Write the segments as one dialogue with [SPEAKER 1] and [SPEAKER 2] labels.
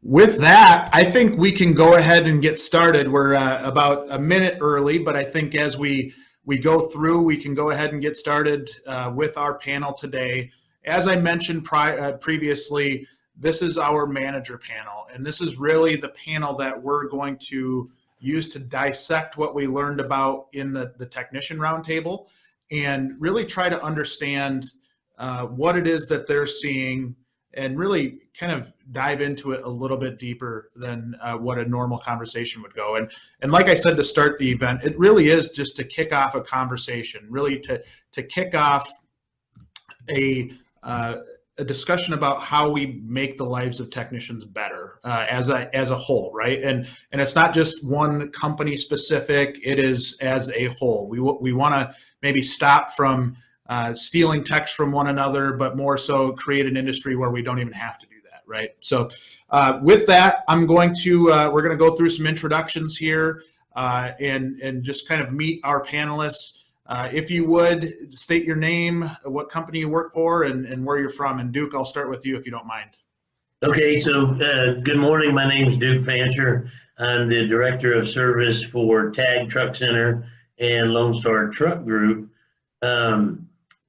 [SPEAKER 1] With that, I think we can go ahead and get started. We're about a minute early, but I think as we go through, we can go ahead and get started with our panel today. As I mentioned previously, this is our manager panel, and this is really the panel that we're going to use to dissect what we learned about in the technician roundtable and really try to understand what it is that they're seeing and really kind of dive into it a little bit deeper than what a normal conversation would go. And like I said, to start the event, it really is just to kick off a conversation, really to kick off a discussion about how we make the lives of technicians better as a whole, right? And it's not just one company specific; it is as a whole. We want to maybe stop from stealing techs from one another, but more so create an industry where we don't even have to do that, right? So with that, we're going to go through some introductions here and just kind of meet our panelists. If you would, state your name, what company you work for, and where you're from. And Duke, I'll start with you if you don't mind.
[SPEAKER 2] Okay, so good morning. My name is Duke Fancher. I'm the Director of Service for TAG Truck Center and Lone Star Truck Group.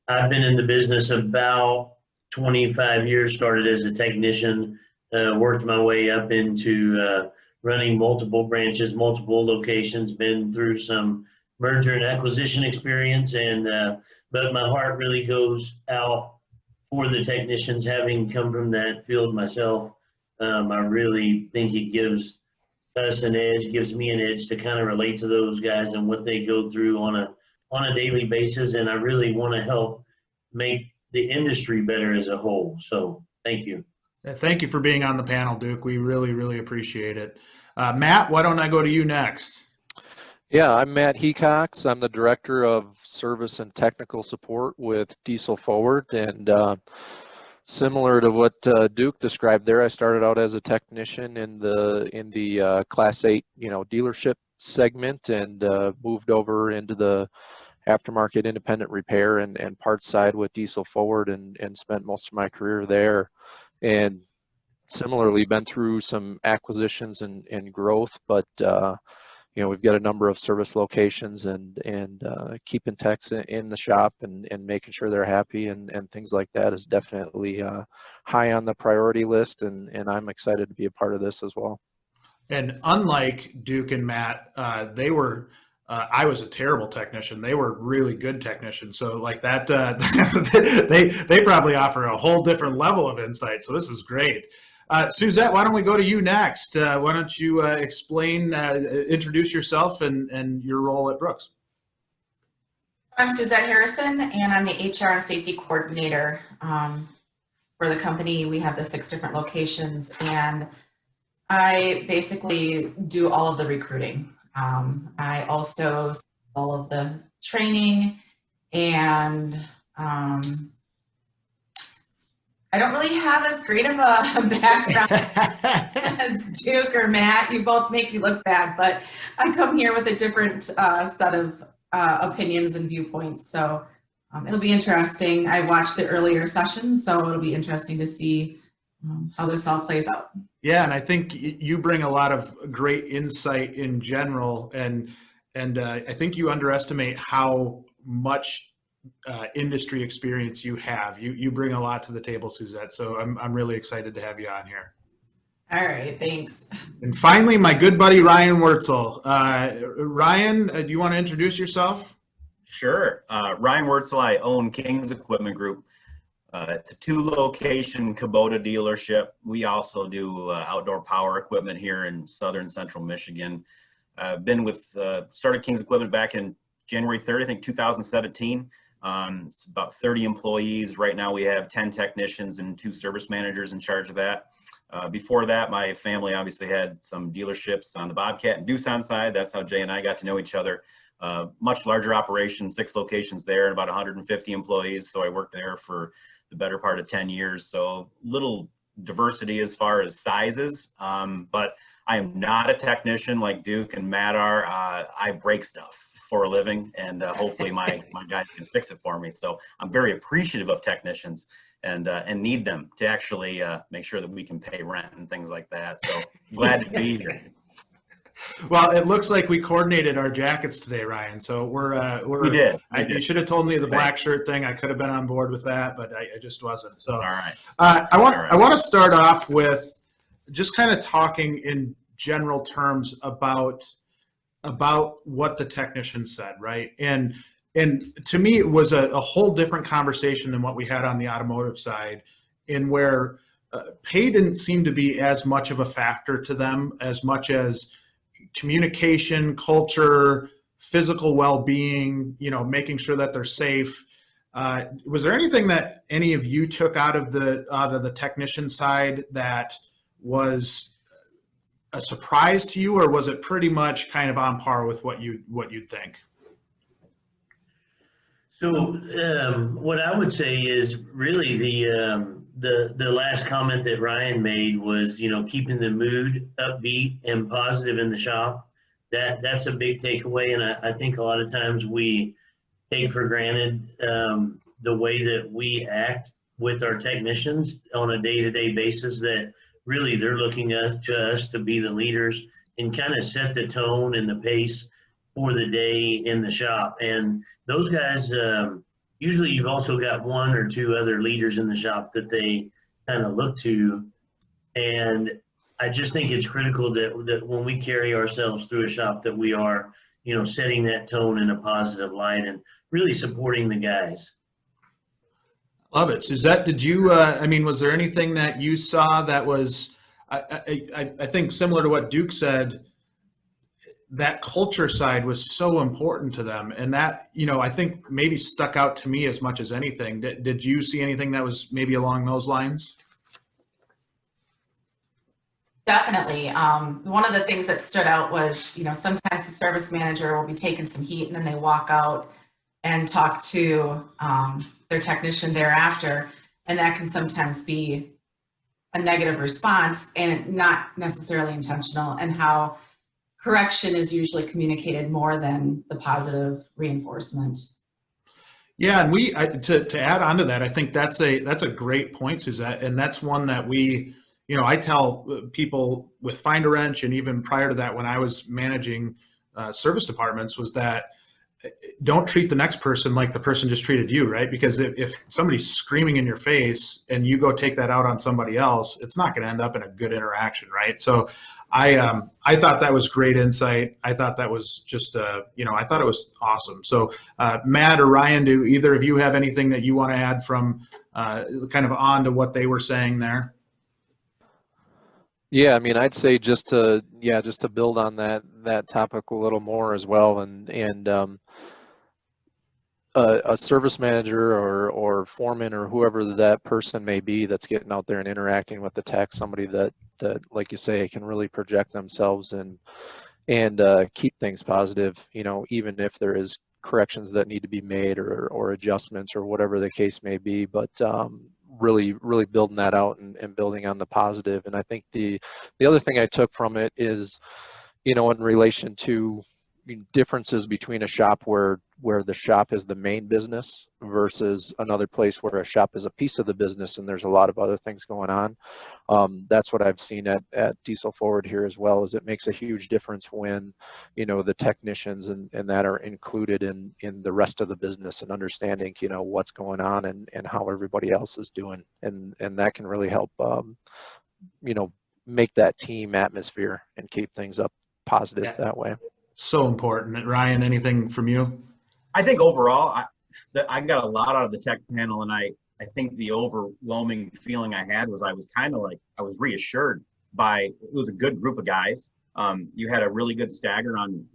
[SPEAKER 2] I've been in the business about 25 years, started as a technician, worked my way up into running multiple branches, multiple locations, been through some merger and acquisition experience, but my heart really goes out for the technicians, having come from that field myself. I really think it gives us an edge, gives me an edge to kind of relate to those guys and what they go through on a daily basis, and I really want to help make the industry better as a whole. So thank you.
[SPEAKER 1] Thank you for being on the panel, Duke. We really, really appreciate it. Matt, why don't I go to you next?
[SPEAKER 3] Yeah, I'm Matt Heacox. I'm the Director of Service and Technical Support with Diesel Forward, and similar to what Duke described there, I started out as a technician in the Class 8, dealership segment, and moved over into the aftermarket independent repair and parts side with Diesel Forward, and spent most of my career there. And similarly, been through some acquisitions and growth, but we've got a number of service locations and keeping techs in the shop and making sure they're happy and things like that is definitely high on the priority list, and I'm excited to be a part of this as well. And
[SPEAKER 1] unlike Duke and Matt, I was a terrible technician. They were really good technicians. So like that, they probably offer a whole different level of insight. So this is great. Suzette, why don't we go to you next? Why don't you introduce yourself and your role at Brooks?
[SPEAKER 4] I'm Suzette Harrison, and I'm the HR and Safety Coordinator for the company. We have the 6 different locations, and I basically do all of the recruiting. I also do all of the training, and I don't really have as great of a background as Duke or Matt. You both make me look bad, but I come here with a different set of opinions and viewpoints. So it'll be interesting. I watched the earlier sessions, so it'll be interesting to see how this all plays out.
[SPEAKER 1] Yeah, and I think you bring a lot of great insight in general, and I think you underestimate how much industry experience you have. You bring a lot to the table, Suzette. So I'm really excited to have you on here.
[SPEAKER 4] All right, thanks.
[SPEAKER 1] And finally, my good buddy Ryan Wertzel. Ryan, do you want to introduce yourself?
[SPEAKER 5] Sure. Ryan Wertzel. I own King's Equipment Group. It's a 2-location Kubota dealership. We also do outdoor power equipment here in southern central Michigan. I've been started King's Equipment back in January 3rd, I think 2017. It's about 30 employees. Right now we have 10 technicians and 2 service managers in charge of that. Before that, my family obviously had some dealerships on the Bobcat and Doosan side. That's how Jay and I got to know each other. Much larger operation, 6 locations there, and about 150 employees. So I worked there for the better part of 10 years. So little diversity as far as sizes, but I am not a technician like Duke and Matt are. I break stuff for a living, and hopefully my guys can fix it for me. So I'm very appreciative of technicians and need them to actually make sure that we can pay rent and things like that. So glad to be here.
[SPEAKER 1] Well, it looks like we coordinated our jackets today, Ryan. So
[SPEAKER 5] We did.
[SPEAKER 1] You should have told me the black shirt thing. I could have been on board with that, but I just wasn't. So
[SPEAKER 5] All right.
[SPEAKER 1] I want to start off with just kind of talking in general terms about what the technician said, right? And to me, it was a whole different conversation than what we had on the automotive side, in where pay didn't seem to be as much of a factor to them as much as communication, culture, physical well-being, making sure that they're safe. Was there anything that any of you took out of the technician side that was a surprise to you, or was it pretty much kind of on par with what you'd think?
[SPEAKER 2] So what I would say is really the last comment that Ryan made was, keeping the mood upbeat and positive in the shop. That's a big takeaway, and I think a lot of times we take for granted the way that we act with our technicians on a day-to-day basis, that really they're looking to us to be the leaders and kind of set the tone and the pace for the day in the shop. And those guys, usually you've also got one or two other leaders in the shop that they kind of look to. And I just think it's critical that when we carry ourselves through a shop, that we are, setting that tone in a positive light and really supporting the guys.
[SPEAKER 1] Love it. Suzette, did you, was there anything that you saw that was, I think similar to what Duke said, that culture side was so important to them, and that, I think maybe stuck out to me as much as anything. Did you see anything that was maybe along those lines?
[SPEAKER 4] Definitely. One of the things that stood out was, sometimes the service manager will be taking some heat and then they walk out and talk to their technician thereafter, and that can sometimes be a negative response and not necessarily intentional, and how correction is usually communicated more than the positive reinforcement.
[SPEAKER 1] Yeah, and to add on to that, I think that's a great point, Suzette, and that's one that we, I tell people with Find a Wrench, and even prior to that when I was managing service departments, was that don't treat the next person like the person just treated you, right? Because if somebody's screaming in your face and you go take that out on somebody else, it's not going to end up in a good interaction, right? So I thought that was great insight. I thought that was just, I thought it was awesome. So Matt or Ryan, do either of you have anything that you want to add from kind of on to what they were saying there?
[SPEAKER 3] Yeah, I'd say just to build on that topic a little more as well, and a service manager or foreman or whoever that person may be that's getting out there and interacting with the tech, somebody that like you say can really project themselves and keep things positive, even if there is corrections that need to be made or adjustments or whatever the case may be, but really building that out and building on the positive. And I think the other thing I took from it is, in relation to differences between a shop where the shop is the main business versus another place where a shop is a piece of the business and there's a lot of other things going on. That's what I've seen at Diesel Forward here as well, is it makes a huge difference when, the technicians and that are included in the rest of the business and understanding, what's going on and how everybody else is doing. And that can really help, make that team atmosphere and keep things up positive that way.
[SPEAKER 1] So important. Ryan, anything from you?
[SPEAKER 5] I think overall, I got a lot out of the tech panel, and I think the overwhelming feeling I had was I was reassured by, it was a good group of guys. You had a really good stagger on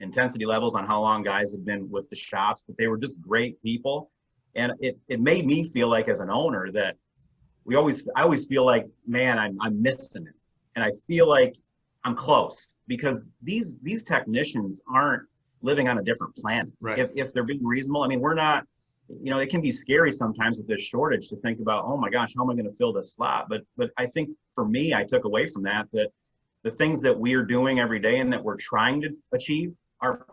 [SPEAKER 5] intensity levels on how long guys had been with the shops, but they were just great people, and it made me feel like, as an owner, that I always feel like, man, I'm missing it, and I feel like I'm close, because these technicians aren't living on a different planet.
[SPEAKER 1] Right.
[SPEAKER 5] If they're being reasonable, we're not, it can be scary sometimes with this shortage to think about, oh my gosh, how am I going to fill this slot? But I think for me, I took away from that the things that we are doing every day and that we're trying to achieve are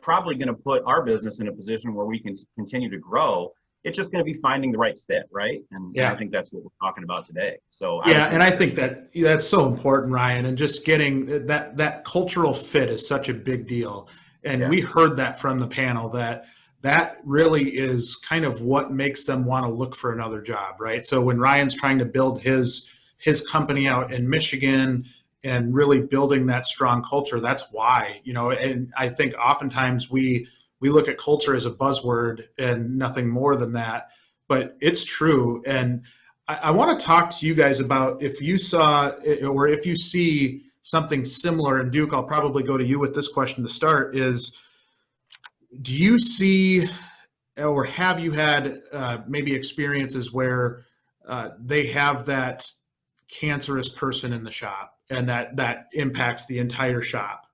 [SPEAKER 5] probably going to put our business in a position where we can continue to grow it's just going to be finding the right fit, right? And
[SPEAKER 1] Yeah.
[SPEAKER 5] I think that's what we're talking about today. So
[SPEAKER 1] yeah, and I think that's so important, Ryan, and just getting that cultural fit is such a big deal. And
[SPEAKER 5] Yeah.
[SPEAKER 1] we heard that from the panel that really is kind of what makes them want to look for another job, right? So when Ryan's trying to build his company out in Michigan and really building that strong culture, that's why, and I think oftentimes we look at culture as a buzzword and nothing more than that, but it's true. And I want to talk to you guys about if you saw or if you see something similar, and Duke, I'll probably go to you with this question to start, is do you see or have you had maybe experiences where they have that cancerous person in the shop and that impacts the entire shop?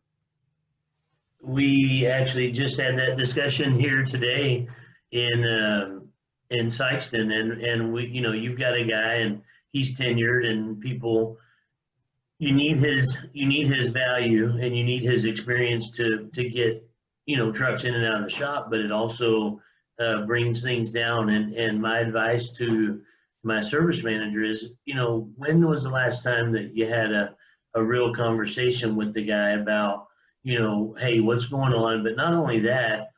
[SPEAKER 2] We actually just had that discussion here today in Sykeston, and we, you've got a guy and he's tenured, and people, you need his value and you need his experience to get trucks in and out of the shop, but it also brings things down. And my advice to my service manager is, when was the last time that you had a real conversation with the guy about, hey, what's going on? But not only that,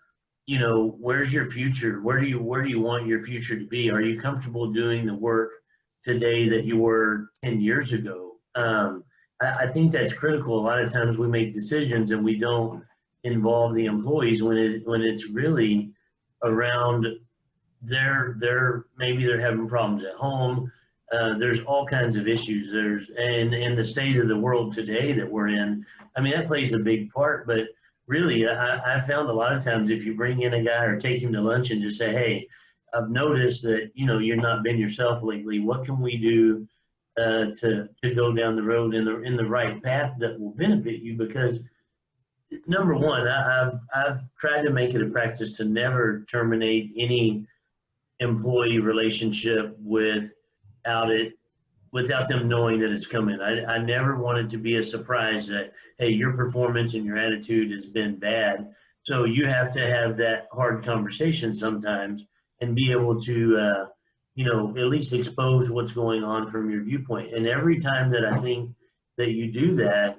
[SPEAKER 2] where's your future? Where do you want your future to be? Are you comfortable doing the work today that you were 10 years ago? I think that's critical. A lot of times we make decisions and we don't involve the employees when it's really around maybe they're having problems at home. There's all kinds of issues. And the state of the world today that we're in, I mean, that plays a big part. But really, I found a lot of times if you bring in a guy or take him to lunch and just say, hey, I've noticed that, you're not been yourself lately. What can we do to go down the road in the right path that will benefit you? Because number one, I've tried to make it a practice to never terminate any employee relationship without them knowing that it's coming. I never wanted to be a surprise that, hey, your performance and your attitude has been bad. So you have to have that hard conversation sometimes and be able to, at least expose what's going on from your viewpoint. And every time that I think that you do that,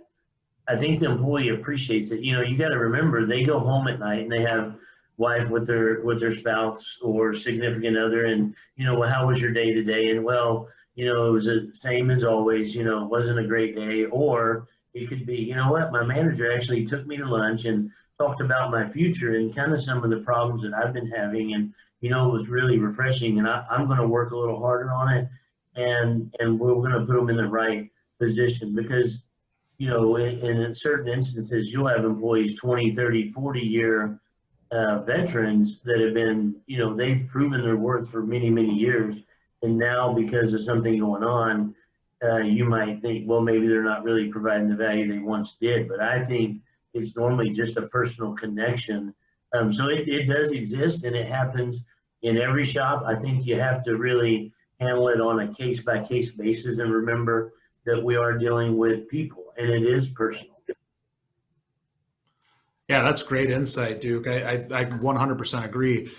[SPEAKER 2] I think the employee appreciates it. You got to remember, they go home at night and they have wife with their spouse or significant other, and well, how was your day today? And well, it was the same as always. It wasn't a great day. Or it could be, what, my manager actually took me to lunch and talked about my future and kind of some of the problems that I've been having, and it was really refreshing. And I'm going to work a little harder on it, and we're going to put them in the right position, because in certain instances, you'll have employees 20, 30, 40-year veterans that have been, they've proven their worth for many, many years. And now because of something going on, you might think, well, maybe they're not really providing the value they once did. But I think it's normally just a personal connection. So it does exist, and it happens in every shop. I think you have to really handle it on a case-by-case basis and remember that we are dealing with people, and it is personal.
[SPEAKER 1] Yeah, that's great insight, Duke. I 100% agree.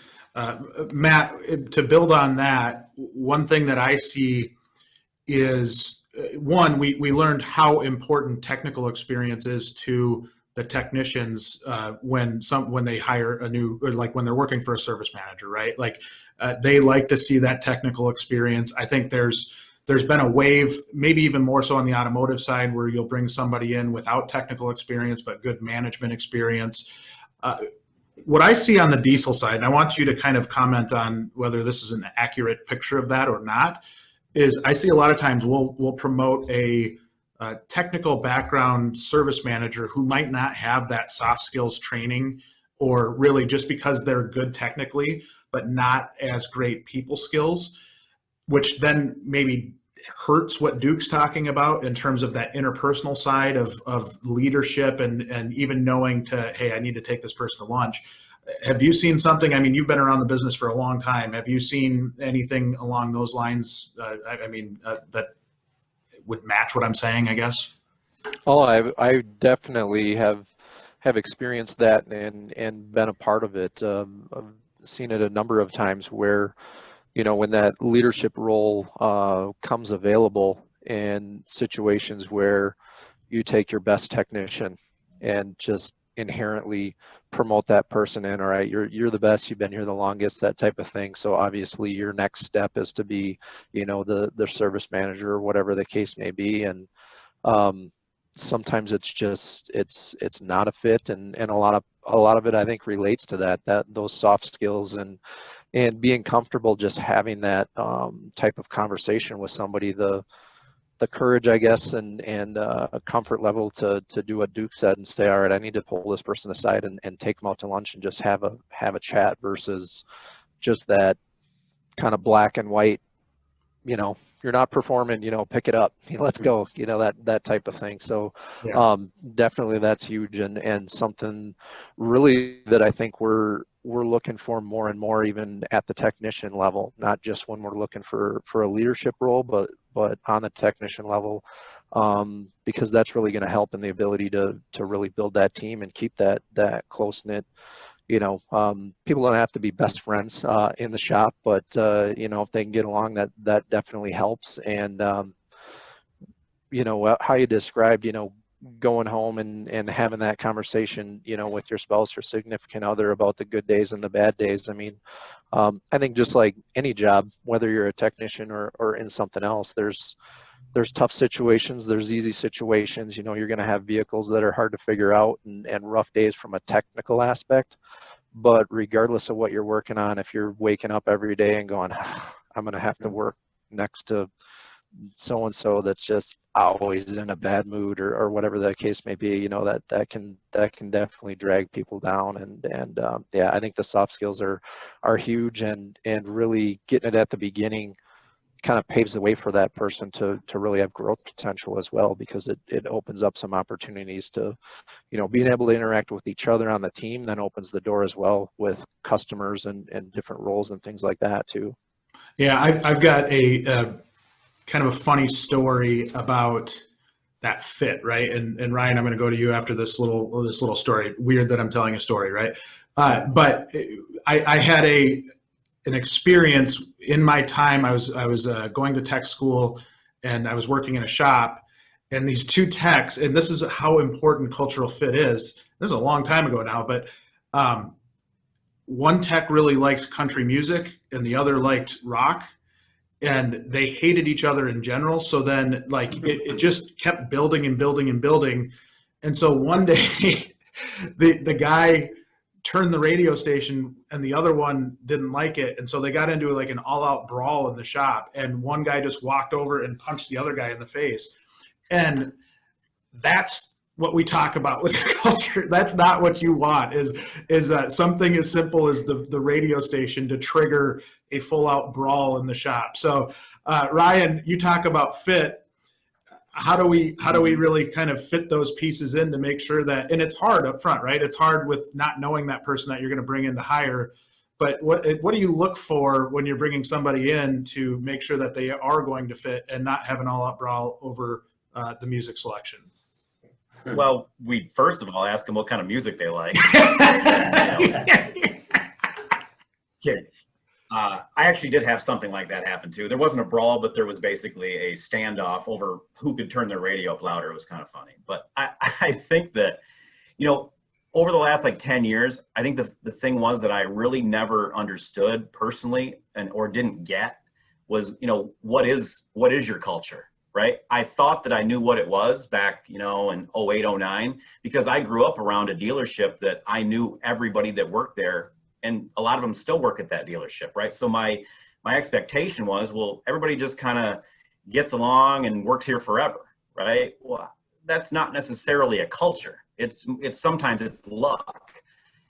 [SPEAKER 1] Matt, to build on that, one thing that I see is, one, we learned how important technical experience is to the technicians when they hire a new, or like when they're working for a service manager, right? Like they like to see that technical experience. I think there's been a wave, maybe even more so on the automotive side, where you'll bring somebody in without technical experience, but good management experience. What I see on the diesel side, and I want you to kind of comment on whether this is an accurate picture of that or not, is I see a lot of times we'll promote a technical background service manager who might not have that soft skills training, or really just because they're good technically, but not as great people skills, which then maybe hurts what Duke's talking about in terms of that interpersonal side of leadership and even knowing hey, I need to take this person to lunch. Have you seen something? I mean, you've been around the business for a long time. Have you seen anything along those lines? That would match what I'm saying, I guess.
[SPEAKER 3] Oh, I definitely have experienced that and been a part of it. seen it a number of times where, you know, when that leadership role comes available in situations where you take your best technician and just inherently promote that person in. All right, you're the best, you've been here the longest, that type of thing. So obviously your next step is to be, you know, the service manager or whatever the case may be. And sometimes it's just it's not a fit, and a lot of it I think relates to that those soft skills and being comfortable just having that type of conversation with somebody, the courage, I guess, and a comfort level to do what Duke said and say, all right, I need to pull this person aside and take them out to lunch and just have a chat, versus just that kind of black and white, you know, you're not performing, you know, pick it up, let's go, you know, that type of thing. So
[SPEAKER 1] Yeah.
[SPEAKER 3] definitely that's huge, and something really that I think we're looking for more and more, even at the technician level, not just when we're looking for a leadership role, but on the technician level, because that's really going to help in the ability to really build that team and keep that close knit. You know, people don't have to be best friends in the shop, but you know, if they can get along, that definitely helps. And you know, how you described, you know, going home and having that conversation, you know, with your spouse or significant other about the good days and the bad days. I mean, I think just like any job, whether you're a technician or in something else, there's tough situations, there's easy situations. You know, you're going to have vehicles that are hard to figure out and rough days from a technical aspect. But regardless of what you're working on, if you're waking up every day and going, I'm going to have to work next to so-and-so that's just always in a bad mood, or whatever the case may be, you know, that can definitely drag people down. And yeah, I think the soft skills are huge, and really getting it at the beginning kind of paves the way for that person to really have growth potential as well, because it opens up some opportunities to, you know, being able to interact with each other on the team, then opens the door as well with customers and different roles and things like that too.
[SPEAKER 1] Yeah, I've got a kind of a funny story about that fit, right? And Ryan, I'm going to go to you after this little story. Weird that I'm telling a story, right? But I had an experience in my time. I was going to tech school, and I was working in a shop, and these two techs, and this is how important cultural fit is. This is a long time ago now, but one tech really liked country music and the other liked rock, and they hated each other in general. So then like it just kept building and building and building. And so one day the guy turned the radio station and the other one didn't like it. And so they got into like an all out brawl in the shop, and one guy just walked over and punched the other guy in the face. And that's what we talk about with the culture. That's not what you want, is something as simple as the radio station to trigger a full out brawl in the shop. So Ryan, you talk about fit. How do we really kind of fit those pieces in to make sure that, and it's hard up front, right? It's hard with not knowing that person that you're going to bring in to hire. But what do you look for when you're bringing somebody in to make sure that they are going to fit and not have an all out brawl over the music selection?
[SPEAKER 5] Well, we first of all ask them what kind of music they like. Kidding. I actually did have something like that happen too. There wasn't a brawl, but there was basically a standoff over who could turn their radio up louder. It was kind of funny. But I think that, you know, over the last like 10 years, I think the thing was that I really never understood personally or didn't get was, you know, what is your culture? Right? I thought that I knew what it was back, you know, in 08, 09, because I grew up around a dealership that I knew everybody that worked there, and a lot of them still work at that dealership, right? So my expectation was, well, everybody just kind of gets along and works here forever, right? Well, that's not necessarily a culture. It's sometimes it's luck.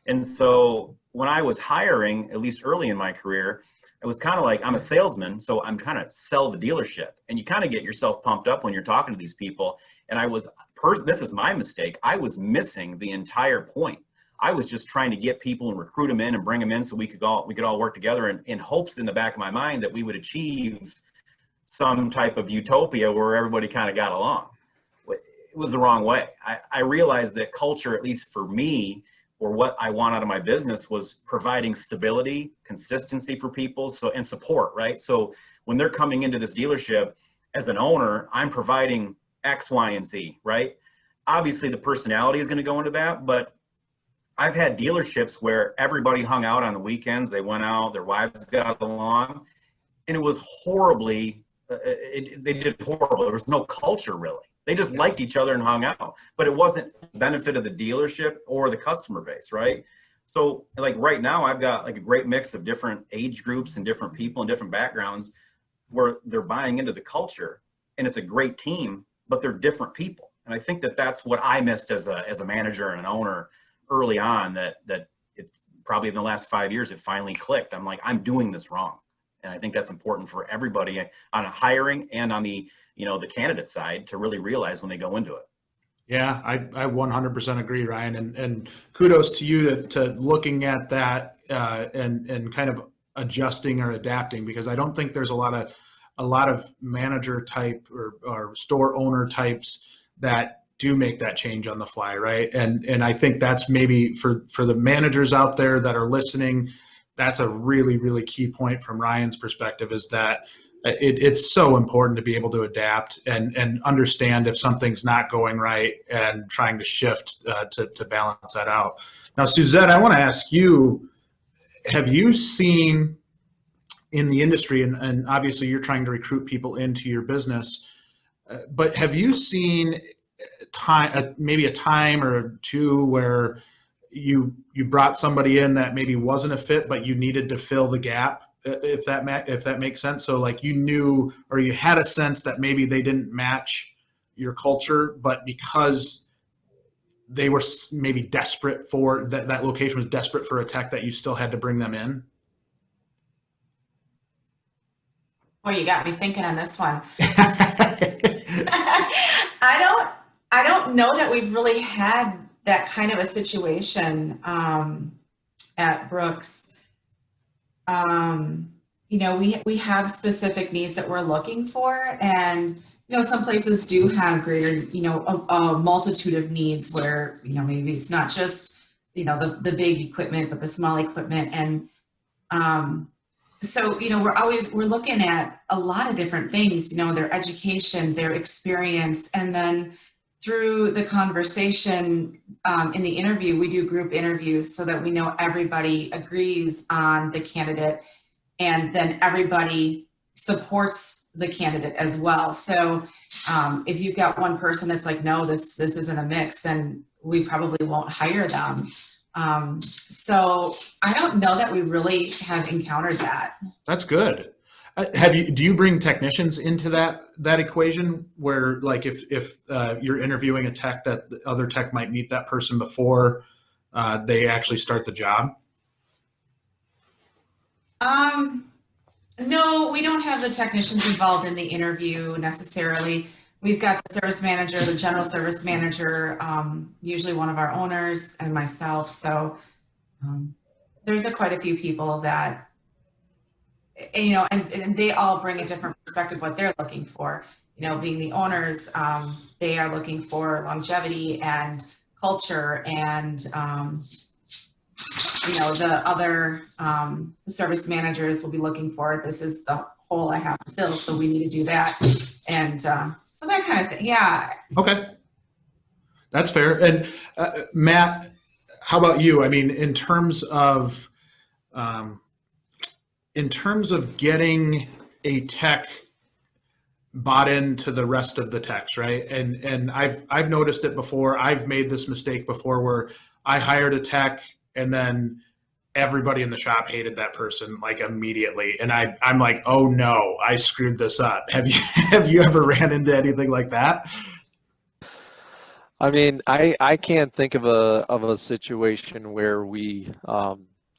[SPEAKER 5] And so when I was hiring, at least early in my career, it was kind of like, I'm a salesman, so I'm trying to sell the dealership. And you kind of get yourself pumped up when you're talking to these people. And this is my mistake. I was missing the entire point. I was just trying to get people and recruit them in and bring them in so we could all work together, in hopes in the back of my mind that we would achieve some type of utopia where everybody kind of got along. It was the wrong way. I realized that culture, at least for me, or what I want out of my business was providing stability, consistency for people, and support, right? So when they're coming into this dealership as an owner, I'm providing X, Y, and Z, right? Obviously the personality is going to go into that, but I've had dealerships where everybody hung out on the weekends. They went out, their wives got along, and it was horribly, they did horrible. There was no culture really. They just liked each other and hung out, but it wasn't the benefit of the dealership or the customer base, right? So like right now, I've got like a great mix of different age groups and different people and different backgrounds where they're buying into the culture, and it's a great team, but they're different people. And I think that that's what I missed as a manager and an owner early on, that it probably in the last 5 years, it finally clicked. I'm like, I'm doing this wrong. And I think that's important for everybody on a hiring and on the, the candidate side to really realize when they go into it.
[SPEAKER 1] Yeah, I 100% agree, Ryan. And kudos to you to looking at that and kind of adjusting or adapting, because I don't think there's a lot of manager type or store owner types that do make that change on the fly, right? And I think that's maybe for the managers out there that are listening, that's a really, really key point from Ryan's perspective, is that it's so important to be able to adapt and understand if something's not going right and trying to shift to balance that out. Now, Suzette, I want to ask you, have you seen in the industry, and obviously you're trying to recruit people into your business, but have you seen maybe a time or two where you brought somebody in that maybe wasn't a fit, but you needed to fill the gap, if that makes sense? So like you knew, or you had a sense that maybe they didn't match your culture, but because they were maybe desperate for that location was desperate for a tech, that you still had to bring them in?
[SPEAKER 4] Well, you got me thinking on this one. I don't know that we've really had that kind of a situation at Brooks. We have specific needs that we're looking for, and some places do have greater, a multitude of needs where maybe it's not just the big equipment, but the small equipment, and so we're looking at a lot of different things, their education, their experience, and then through the conversation in the interview, we do group interviews so that we know everybody agrees on the candidate, and then everybody supports the candidate as well. So if you've got one person that's like, no, this isn't a mix, then we probably won't hire them. So I don't know that we really have encountered that.
[SPEAKER 1] That's good. Do you bring technicians into that equation, where like if you're interviewing a tech, that the other tech might meet that person before they actually start the job?
[SPEAKER 4] No, we don't have the technicians involved in the interview necessarily. We've got the service manager, the general service manager, usually one of our owners, and myself. So there's quite a few people that, and they all bring a different perspective what they're looking for. Being the owners, they are looking for longevity and culture, and the other the service managers will be looking for, this is the hole I have to fill, so we need to do that, and so that kind of thing. Yeah. Okay,
[SPEAKER 1] that's fair. And Matt, how about you? I mean, in terms of getting a tech bought into the rest of the techs, right? And I've noticed it before. I've made this mistake before where I hired a tech and then everybody in the shop hated that person like immediately. And I'm like, oh no, I screwed this up. Have you ever ran into anything like that?
[SPEAKER 3] I mean, I can't think of a situation where we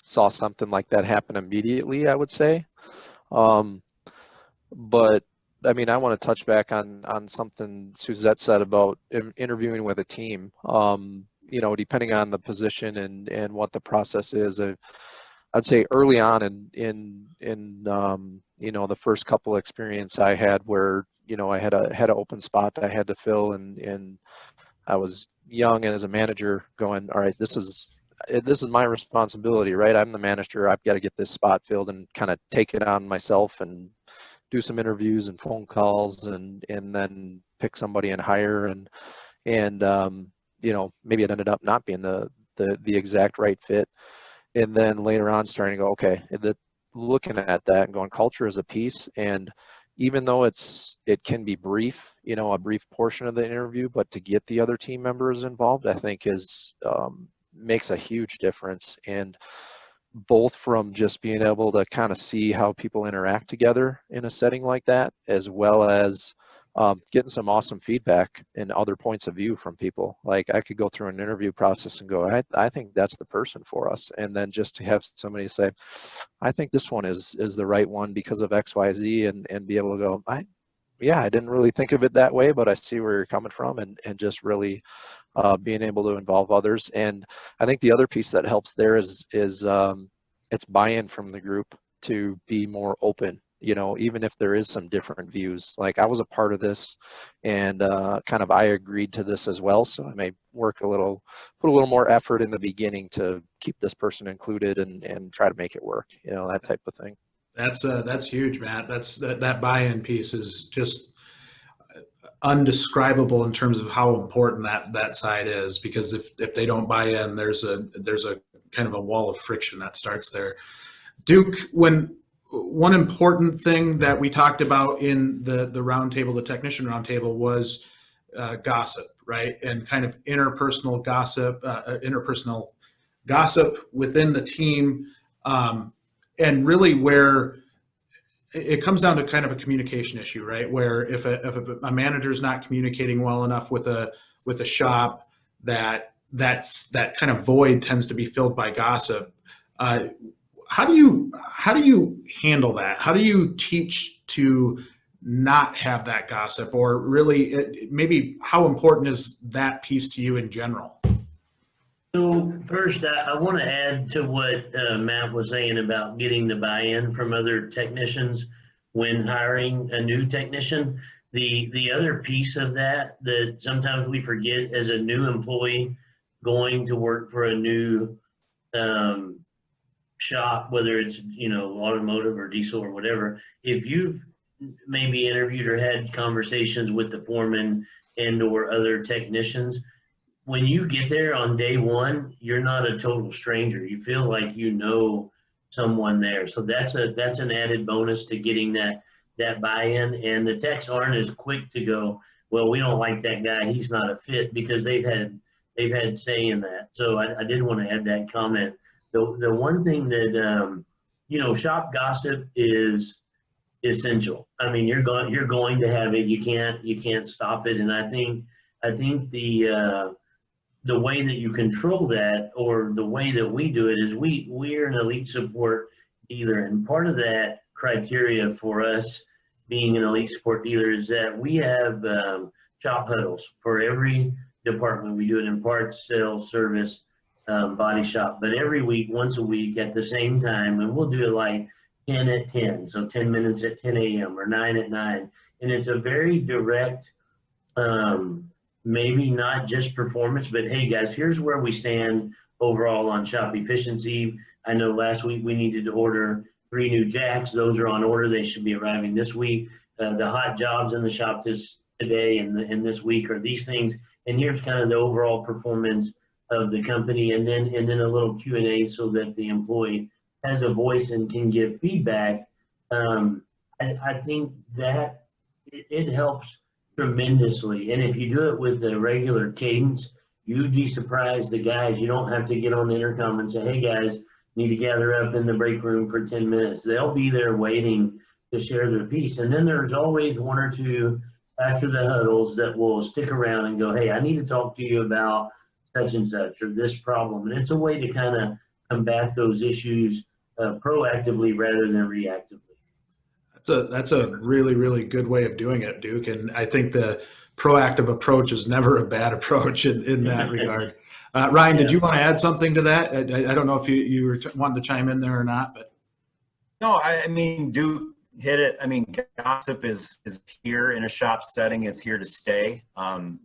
[SPEAKER 3] saw something like that happen immediately, I would say. But I mean, I want to touch back on something Suzette said about interviewing with a team. Depending on the position and what the process is, I'd say early on in the first couple of experience I had where I had an open spot I had to fill, and I was young and as a manager going, all right, this is this is my responsibility, right? I'm the manager. I've got to get this spot filled and kind of take it on myself and do some interviews and phone calls and then pick somebody and hire and you know, maybe it ended up not being the exact right fit. And then later on starting to go, okay, looking at that and going, culture is a piece. And even though it can be brief, you know, a brief portion of the interview, but to get the other team members involved, I think makes a huge difference. And both from just being able to kind of see how people interact together in a setting like that, as well as getting some awesome feedback and other points of view from people. Like I could go through an interview process and go, I think that's the person for us. And then just to have somebody say, I think this one is the right one because of X, Y, Z, and be able to go, I didn't really think of it that way, but I see where you're coming from, and just really being able to involve others. And I think the other piece that helps there is it's buy-in from the group to be more open, you know, even if there is some different views. Like I was a part of this and I agreed to this as well. So I may put a little more effort in the beginning to keep this person included and try to make it work, you know, that type of thing.
[SPEAKER 1] That's huge, Matt. That buy-in piece is just undescribable in terms of how important that side is, because if they don't buy in, there's a kind of a wall of friction that starts there. Duke, one important thing that we talked about in the roundtable, the technician roundtable, was gossip, right? And kind of interpersonal gossip within the team, and really where it comes down to kind of a communication issue, right? Where if a manager is not communicating well enough with a shop, that kind of void tends to be filled by gossip. How do you handle that? How do you teach to not have that gossip, or really maybe how important is that piece to you in general?
[SPEAKER 2] So first, I want to add to what Matt was saying about getting the buy-in from other technicians when hiring a new technician. The other piece of that sometimes we forget as a new employee going to work for a new shop, whether it's, you know, automotive or diesel or whatever, if you've maybe interviewed or had conversations with the foreman and or other technicians, when you get there on day one, you're not a total stranger. You feel like you know someone there. So that's an added bonus to getting that buy-in. And the techs aren't as quick to go, well, we don't like that guy, he's not a fit, because they've had say in that. So I did want to add that comment. The one thing that you know, shop gossip is essential. I mean, you're going to have it. You can't stop it. And I think the way that you control that, or the way that we do it, is we're an elite support dealer, and part of that criteria for us being an elite support dealer is that we have shop huddles for every department. We do it in parts, sales, service, body shop, but every week, once a week at the same time, and we'll do it like 10 at 10, so 10 minutes at 10 a.m. or 9 at 9, and it's a very direct, maybe not just performance, but hey guys, here's where we stand overall on shop efficiency. I know last week we needed to order 3 new jacks. Those are on order. They should be arriving this week. The hot jobs in the shop today and this week are these things, and here's kind of the overall performance of the company, and then a little Q&A so that the employee has a voice and can give feedback. I think that it helps tremendously. And if you do it with a regular cadence, you'd be surprised the guys, you don't have to get on the intercom and say, hey guys, need to gather up in the break room for 10 minutes. They'll be there waiting to share their piece. And then there's always 1 or 2 after the huddles that will stick around and go, hey, I need to talk to you about such and such, or this problem. And it's a way to kind of combat those issues proactively rather than reactively.
[SPEAKER 1] That's a really, really good way of doing it, Duke. And I think the proactive approach is never a bad approach in that regard. Ryan, did you want to add something to that? I don't know if you were wanting to chime in there or not, but.
[SPEAKER 5] No, I mean, Duke hit it. I mean, gossip is here in a shop setting, is here to stay.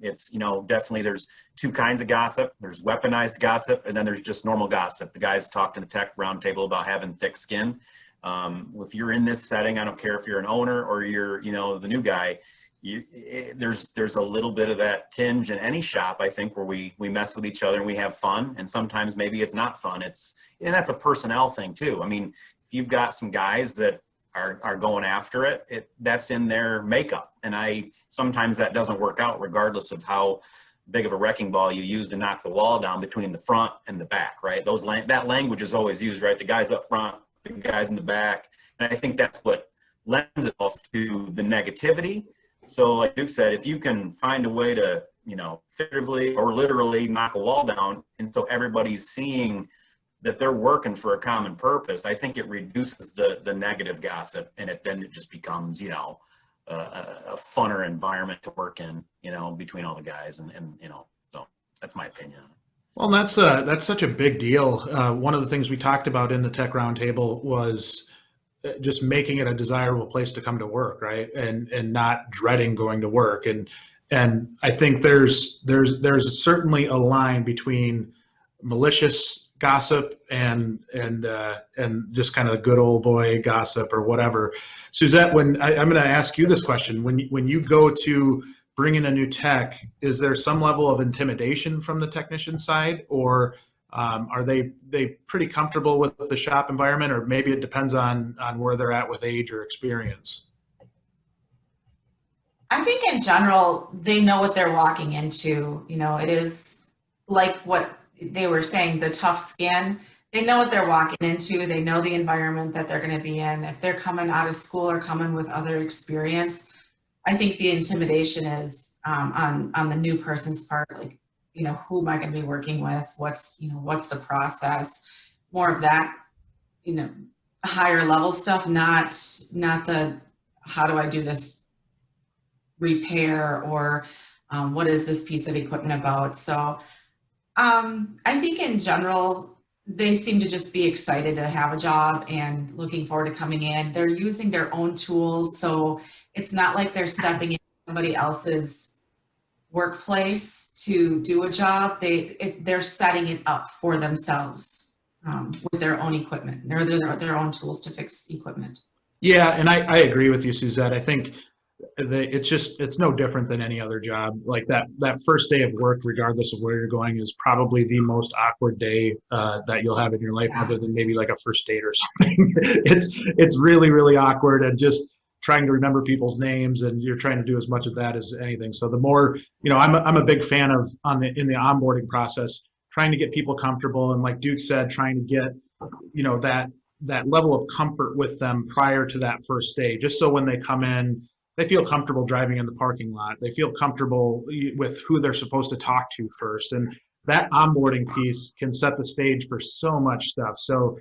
[SPEAKER 5] It's, you know, definitely there's two kinds of gossip. There's weaponized gossip, and then there's just normal gossip. The guys talked in the tech roundtable about having thick skin. If you're in this setting, I don't care if you're an owner or you're, you know, the new guy, there's a little bit of that tinge in any shop, I think, where we mess with each other and we have fun. And sometimes maybe it's not fun. And that's a personnel thing too. I mean, if you've got some guys that are going after it, that's in their makeup. And sometimes that doesn't work out regardless of how big of a wrecking ball you use to knock the wall down between the front and the back, right? That language is always used, right? The guys up front, the guys in the back. And I think that's what lends itself to the negativity. So like Duke said, if you can find a way to, you know, figuratively or literally knock a wall down, and so everybody's seeing that they're working for a common purpose, I think it reduces the negative gossip, and then it just becomes, you know, a funner environment to work in, you know, between all the guys, and you know, so that's my opinion.
[SPEAKER 1] Well, that's such a big deal. One of the things we talked about in the tech roundtable was just making it a desirable place to come to work, right? And not dreading going to work. And I think there's certainly a line between malicious gossip and just kind of good old boy gossip or whatever. Suzette, I'm going to ask you this question: when you go to bring in a new tech, is there some level of intimidation from the technician side, or are they pretty comfortable with the shop environment, or maybe it depends on where they're at with age or experience?
[SPEAKER 4] I think in general, they know what they're walking into. You know, it is like what they were saying, the tough skin. They know what they're walking into. They know the environment that they're going to be in. If they're coming out of school or coming with other experience, I think the intimidation is on the new person's part. Like, you know, who am I going to be working with? What's the process? More of that, you know, higher level stuff, not the how do I do this repair, or what is this piece of equipment about? So I think in general, they seem to just be excited to have a job and looking forward to coming in. They're using their own tools, so it's not like they're stepping into somebody else's workplace to do a job. They're setting it up for themselves with their own equipment, or their own tools to fix equipment.
[SPEAKER 1] Yeah, and I agree with you, Suzette. I think it's no different than any other job. Like that first day of work, regardless of where you're going, is probably the most awkward day that you'll have in your life, other than maybe like a first date or something. It's really, really awkward, and just trying to remember people's names, and you're trying to do as much of that as anything. So the more, you know, I'm a big fan of in the onboarding process, trying to get people comfortable, and like Duke said, trying to get, you know, that level of comfort with them prior to that first day, just so when they come in, they feel comfortable driving in the parking lot. They feel comfortable with who they're supposed to talk to first. And that onboarding piece can set the stage for so much stuff. So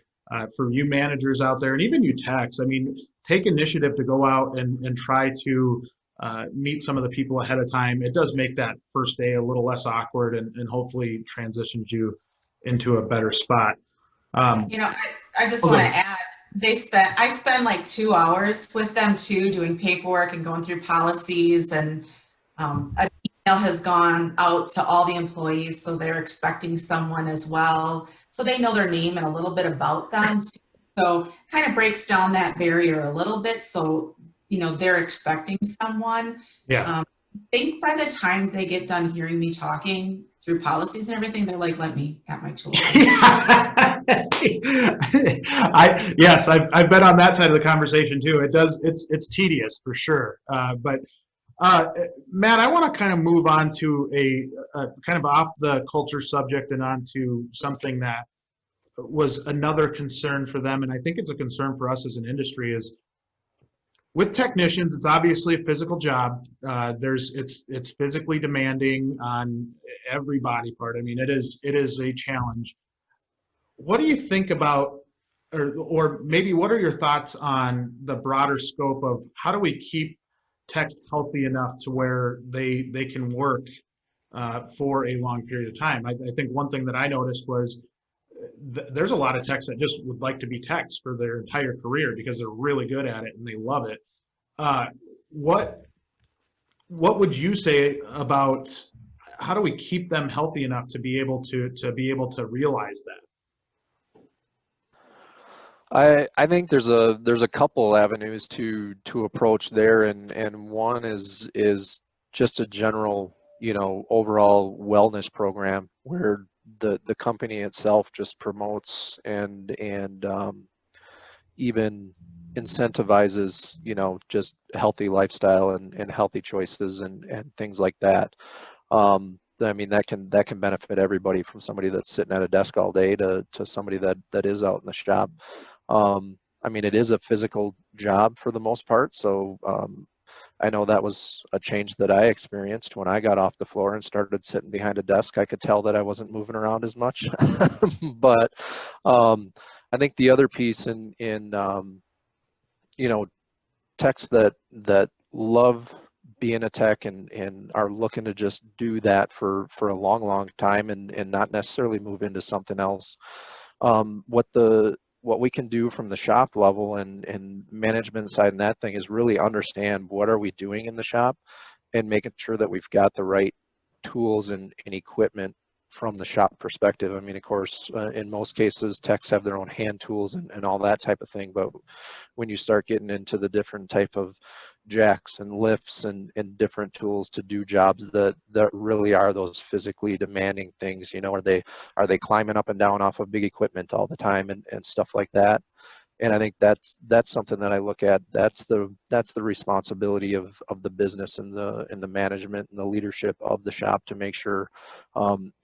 [SPEAKER 1] for you managers out there, and even you techs, I mean, take initiative to go out and try to meet some of the people ahead of time. It does make that first day a little less awkward, and hopefully transitions you into a better spot.
[SPEAKER 4] You know, I just want to add, I spend like 2 hours with them too, doing paperwork and going through policies, and an email has gone out to all the employees, so they're expecting someone as well, so they know their name and a little bit about them too. So kind of breaks down that barrier a little bit, so you know they're expecting someone. I think by the time they get done hearing me talking through policies and everything, they're like, let me at my tools.
[SPEAKER 1] Yes, I've been on that side of the conversation too. It's tedious for sure. But Matt, I want to kind of move on to a kind of off the culture subject and on to something that was another concern for them, and I think it's a concern for us as an industry, is with technicians, it's obviously a physical job. It's physically demanding on every body part. I mean, it is a challenge. What do you think about, or maybe what are your thoughts on the broader scope of how do we keep techs healthy enough to where they can work for a long period of time? I think one thing that I noticed was there's a lot of techs that just would like to be techs for their entire career because they're really good at it and they love it. What would you say about how do we keep them healthy enough to be able to realize that?
[SPEAKER 3] I think there's a couple avenues to approach there, and one is just a general, you know, overall wellness program where the company itself just promotes and even incentivizes, you know, just healthy lifestyle and healthy choices and things like that. I mean, that can benefit everybody from somebody that's sitting at a desk all day to somebody that is out in the shop. I mean, it is a physical job for the most part, so I know that was a change that I experienced when I got off the floor and started sitting behind a desk. I could tell that I wasn't moving around as much. But I think the other piece in you know, techs that love being a tech and are looking to just do that for a long time and not necessarily move into something else. What we can do from the shop level and management side and that thing is really understand what are we doing in the shop and making sure that we've got the right tools and equipment from the shop perspective. I mean, of course, in most cases, techs have their own hand tools and all that type of thing. But when you start getting into the different type of jacks and lifts and different tools to do jobs that really are those physically demanding things, you know, are they climbing up and down off of big equipment all the time and stuff like that. And I think that's something that I look at. That's the responsibility of the business and the management and the leadership of the shop to make sure.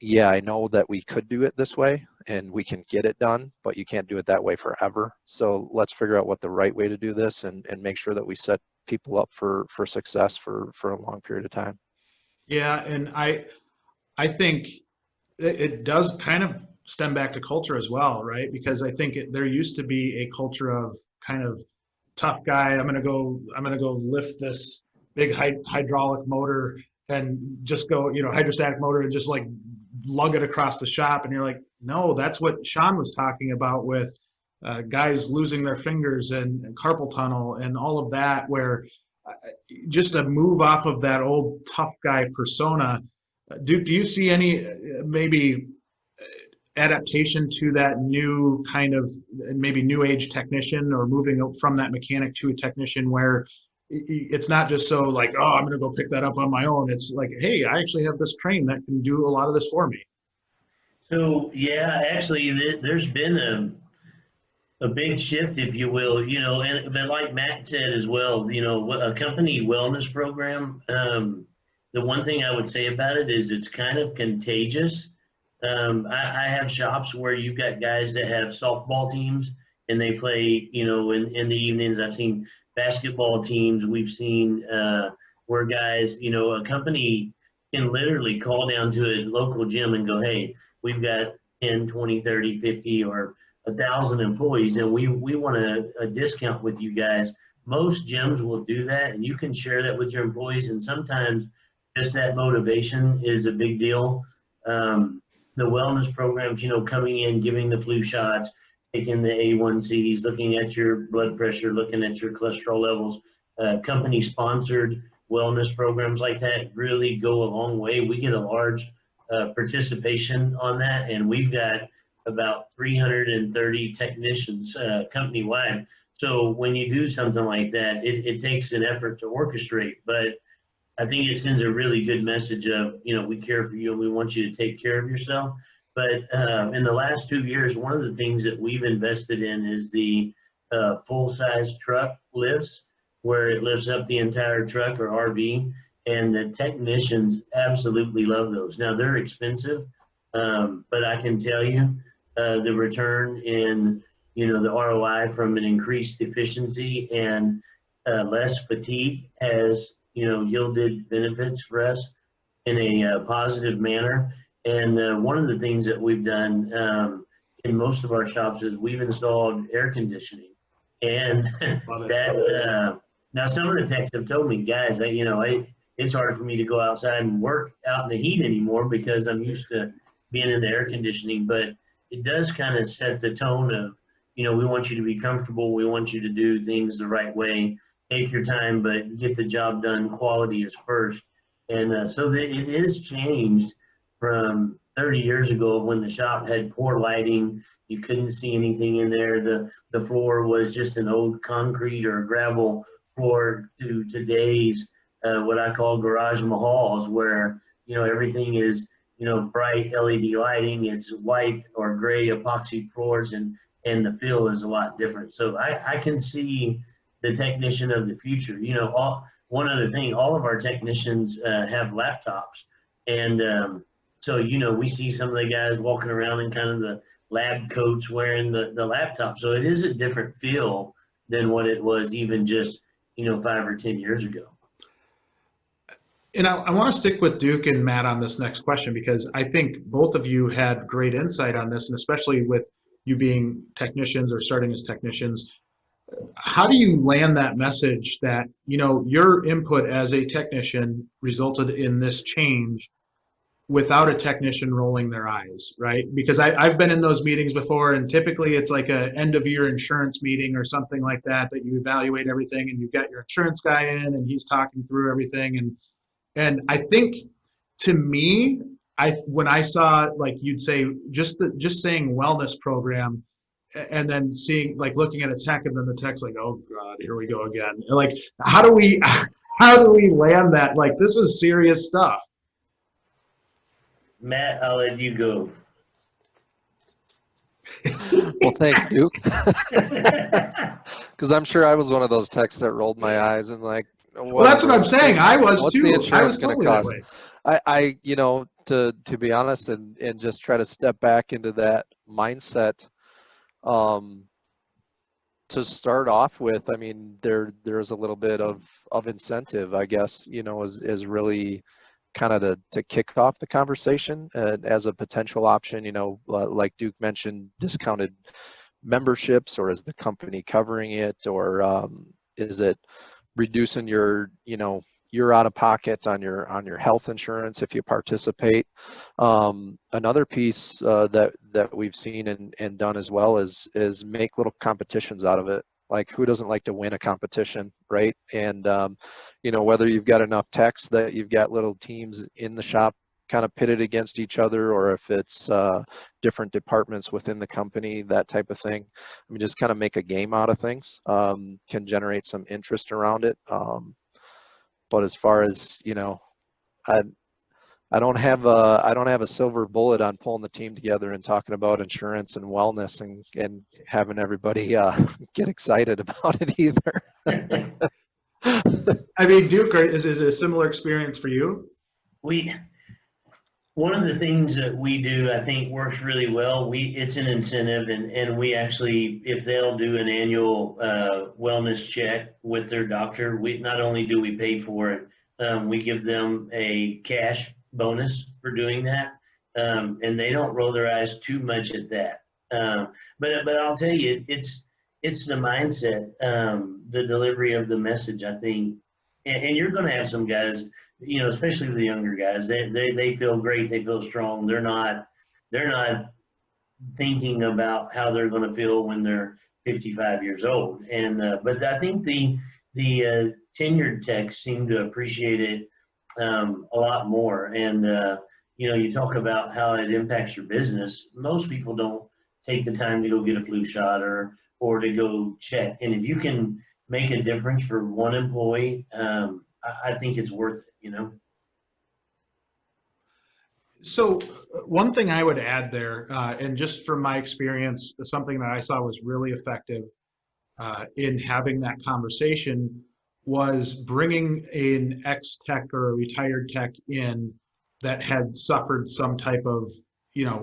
[SPEAKER 3] Yeah, I know that we could do it this way and we can get it done, but you can't do it that way forever. So let's figure out what the right way to do this and make sure that we set people up for success for a long period of time.
[SPEAKER 1] Yeah, and I think it does kind of stem back to culture as well, right? Because I think there used to be a culture of kind of tough guy. I'm gonna go lift this big hydraulic motor and just go, you know, hydrostatic motor and just like lug it across the shop. And you're like, no, that's what Sean was talking about with guys losing thear fingers and carpal tunnel and all of that, where just a move off of that old tough guy persona. Duke, do you see any maybe adaptation to that new kind of maybe new age technician, or moving from that mechanic to a technician where it's not just so like, oh, I'm going to go pick that up on my own. It's like, hey, I actually have this crane that can do a lot of this for me.
[SPEAKER 2] So yeah, actually, there's been a big shift, if you will, you know, but like Matt said as well, you know, a company wellness program. The one thing I would say about it is it's kind of contagious. I have shops where you've got guys that have softball teams and they play, you know, in the evenings. I've seen basketball teams. We've seen where guys, you know, a company can literally call down to a local gym and go, hey, we've got 10, 20, 30, 50, or 1,000 employees, and we want a discount with you guys. Most gyms will do that, and you can share that with your employees, and sometimes just that motivation is a big deal. The wellness programs, you know, coming in, giving the flu shots, taking the A1Cs, looking at your blood pressure, looking at your cholesterol levels, company-sponsored wellness programs like that really go a long way. We get a large participation on that, and we've got about 330 technicians company-wide. So when you do something like that, it takes an effort to orchestrate, but I think it sends a really good message of, you know, we care for you and we want you to take care of yourself. But in the last 2 years, one of the things that we've invested in is the full-size truck lifts, where it lifts up the entire truck or RV, and the technicians absolutely love those. Now, they're expensive, but I can tell you the return in, you know, the ROI from an increased efficiency and less fatigue has, you know, yielded benefits for us in a positive manner. And one of the things that we've done in most of our shops is we've installed air conditioning. And that now some of the techs have told me, guys, you know, it's hard for me to go outside and work out in the heat anymore because I'm used to being in the air conditioning. But it does kind of set the tone of, we want you to be comfortable. We want you to do things the right way. Take your time, but get the job done. Quality is first. And so it is changed from 30 years ago when the shop had poor lighting. You couldn't see anything in there. The floor was just an old concrete or gravel floor to today's what I call garage mahals, where everything is bright LED lighting. It's white or gray epoxy floors, and the feel is a lot different. So I can see the technician of the future. One other thing, all of our technicians have laptops, and so we see some of the guys walking around in kind of the lab coats wearing the laptop. So it is a different feel than what it was even just 5 or 10 years ago.
[SPEAKER 1] And I want to stick with Duke and Matt on this next question, because I think both of you had great insight on this, and especially with you being technicians or starting as technicians. How do you land that message that, your input as a technician resulted in this change without a technician rolling their eyes, right? Because I've been in those meetings before, and typically it's like a end of year insurance meeting or something like that you evaluate everything, and you've got your insurance guy in and he's talking through everything. And I think, to me, when I saw, like you'd say, just saying wellness program, and then seeing, like, looking at a tech, and then the tech's like, oh God, here we go again. Like, how do we land that? Like, this is serious stuff.
[SPEAKER 2] Matt, I'll let you go.
[SPEAKER 3] Well, thanks, Duke. Because I'm sure I was one of those techs that rolled my eyes and like,
[SPEAKER 1] well, that's what I'm saying. I was
[SPEAKER 3] what's
[SPEAKER 1] too.
[SPEAKER 3] The insurance going to cost?
[SPEAKER 1] I
[SPEAKER 3] to be honest, and just try to step back into that mindset. To start off with, I mean, there's a little bit of incentive, I guess, is really kind of to kick off the conversation as a potential option. Like Duke mentioned, discounted memberships, or is the company covering it, or is it reducing your out of pocket on your health insurance if you participate. Another piece that we've seen and done as well is make little competitions out of it. Like, who doesn't like to win a competition, right? And whether you've got enough techs that you've got little teams in the shop kind of pitted against each other, or if it's different departments within the company, that type of thing. I mean, just kind of make a game out of things can generate some interest around it. But as far as, I don't have a silver bullet on pulling the team together and talking about insurance and wellness and having everybody get excited about it either.
[SPEAKER 1] I mean, Duke, is it a similar experience for you?
[SPEAKER 2] One of the things that we do, I think, works really well. It's an incentive, and we actually, if they'll do an annual wellness check with their doctor, we not only do we pay for it, we give them a cash bonus for doing that, and they don't roll their eyes too much at that. But I'll tell you, it's the mindset, the delivery of the message, I think, and you're going to have some guys, especially the younger guys, they feel great, they feel strong. They're not thinking about how they're going to feel when they're 55 years old. And but I think the tenured techs seem to appreciate it a lot more. And you talk about how it impacts your business. Most people don't take the time to go get a flu shot or to go check. And if you can make a difference for one employee, I think it's worth it,
[SPEAKER 1] So one thing I would add there, and just from my experience, something that I saw was really effective in having that conversation was bringing an ex-tech or a retired tech in that had suffered some type of,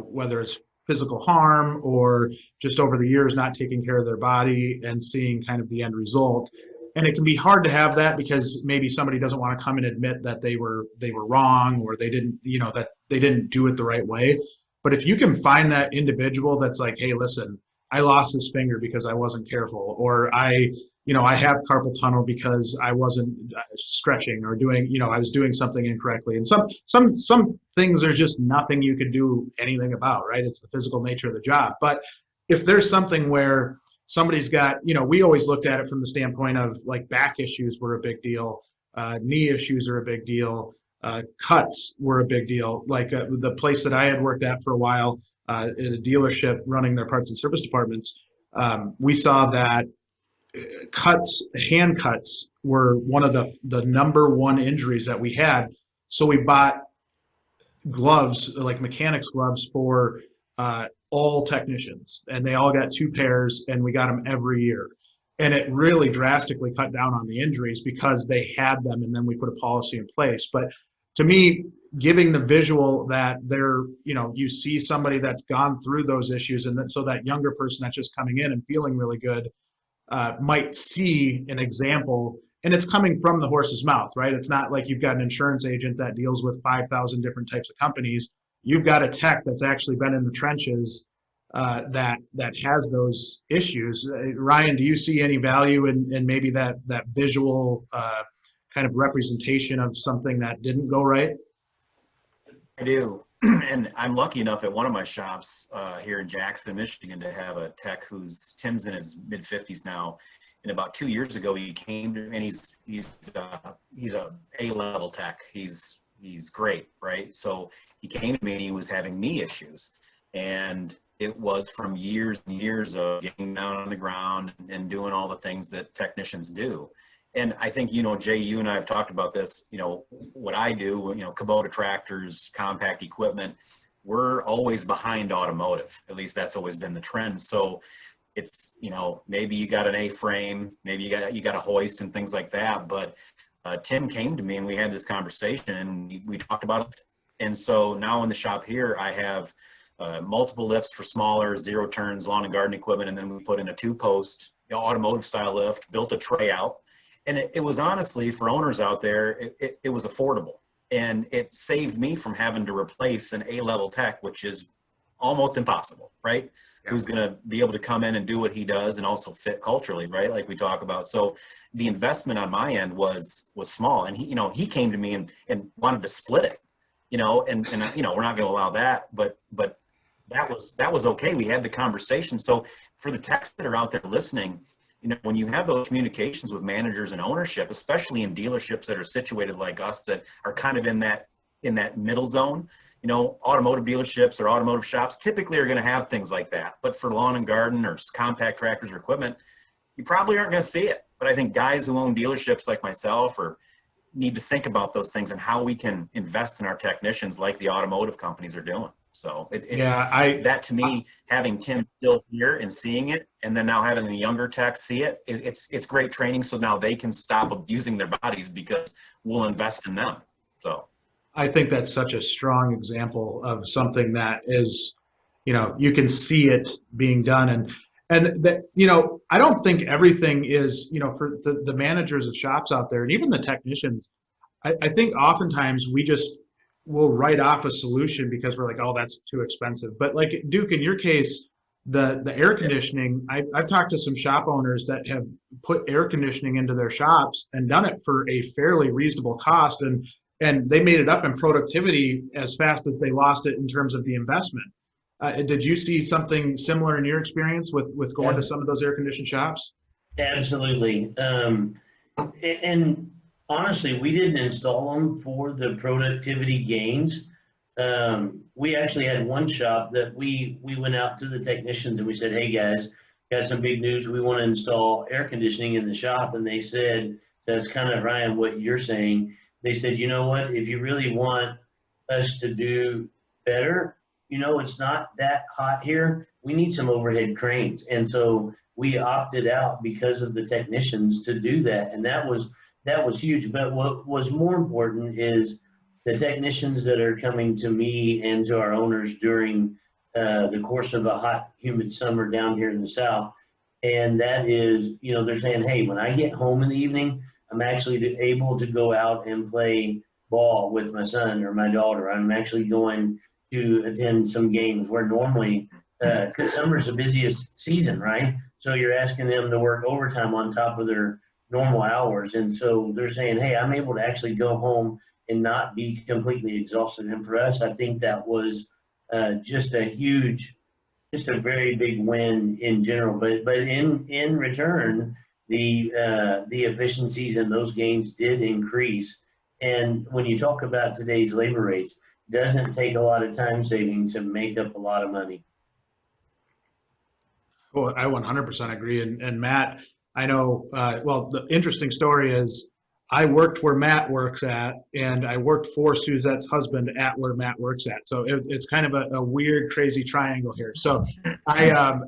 [SPEAKER 1] whether it's physical harm or just over the years not taking care of their body, and seeing kind of the end result. And it can be hard to have that because maybe somebody doesn't want to come and admit that they were wrong, or they didn't, that they didn't do it the right way. But if you can find that individual that's like, hey, listen, I lost this finger because I wasn't careful, or I I have carpal tunnel because I wasn't stretching or doing, I was doing something incorrectly. And some things there's just nothing you could do anything about, right? It's the physical nature of the job. But if there's something where somebody's got, we always looked at it from the standpoint of like back issues were a big deal, knee issues are a big deal, cuts were a big deal. Like the place that I had worked at for a while, in a dealership running their parts and service departments, we saw that hand cuts were one of the number one injuries that we had. So we bought gloves, like mechanics gloves for all technicians, and they all got 2 pairs, and we got them every year. And it really drastically cut down on the injuries because they had them, and then we put a policy in place. But to me, giving the visual that they're, you see somebody that's gone through those issues, and then so that younger person that's just coming in and feeling really good might see an example, and it's coming from the horse's mouth, right? It's not like you've got an insurance agent that deals with 5,000 different types of companies. You've got a tech that's actually been in the trenches that has those issues. Ryan, do you see any value in maybe that visual kind of representation of something that didn't go right?
[SPEAKER 5] I do. And I'm lucky enough at one of my shops here in Jackson, Michigan, to have a tech Tim's in his mid 50s now. And about 2 years ago, he came to, and he's a A-level tech. He's great, right? So he came to me and he was having knee issues, and it was from years and years of getting down on the ground and doing all the things that technicians do. And I think, Jay, you and I have talked about this, what I do, Kubota tractors, compact equipment, we're always behind automotive. At least that's always been the trend. So it's, maybe you got an A-frame, maybe you got a hoist and things like that. But Tim came to me and we had this conversation and we talked about it. And so now in the shop here, I have multiple lifts for smaller 0 turns lawn and garden equipment. And then we put in a 2-post automotive style lift, built a tray out. And it was honestly, for owners out there, it was affordable. And it saved me from having to replace an A-level tech, which is almost impossible, right? Yeah. Who's going to be able to come in and do what he does and also fit culturally, right? Like we talk about. So the investment on my end was small. And he came to me and wanted to split it, and we're not going to allow that. But that was okay. We had the conversation. So for the techs that are out there listening, when you have those communications with managers and ownership, especially in dealerships that are situated like us, that are kind of in that middle zone, automotive dealerships or automotive shops typically are going to have things like that. But for lawn and garden or compact tractors or equipment, you probably aren't going to see it. But I think guys who own dealerships like myself need to think about those things and how we can invest in our technicians like the automotive companies are doing. So that to me, having Tim still here and seeing it, and then now having the younger techs see it, it's great training. So now they can stop abusing their bodies because we'll invest in them. So
[SPEAKER 1] I think that's such a strong example of something that is, you can see it being done. And that, I don't think everything is, for the managers of shops out there and even the technicians, I think oftentimes we'll write off a solution because we're like, oh, that's too expensive. But like Duke, in your case, the air conditioning, I've talked to some shop owners that have put air conditioning into their shops and done it for a fairly reasonable cost. And they made it up in productivity as fast as they lost it in terms of the investment. Did you see something similar in your experience with going to some of those air conditioned shops?
[SPEAKER 2] Absolutely. And honestly, we didn't install them for the productivity gains. We actually had one shop that we went out to the technicians and we said, hey guys, got some big news. We want to install air conditioning in the shop. And they said, that's kind of, Ryan, what you're saying. They said, you know what, if you really want us to do better, it's not that hot here. We need some overhead cranes. And so we opted out because of the technicians to do that. And that was huge. But what was more important is the technicians that are coming to me and to our owners during the course of a hot, humid summer down here in the South. And that is, they're saying, hey, when I get home in the evening, I'm actually able to go out and play ball with my son or my daughter. I'm actually going to attend some games where normally, because summer's the busiest season, right? So you're asking them to work overtime on top of their normal hours. And so they're saying, hey, I'm able to actually go home and not be completely exhausted. And for us, I think that was just a very big win in general. But in return, the efficiencies and those gains did increase. And when you talk about today's labor rates, doesn't take a lot of time saving to make up a lot of money.
[SPEAKER 1] Well, I 100% agree. And Matt, I know, well, the interesting story is I worked where Matt works at, and I worked for Suzette's husband at where Matt works at. So it's kind of a weird, crazy triangle here. So I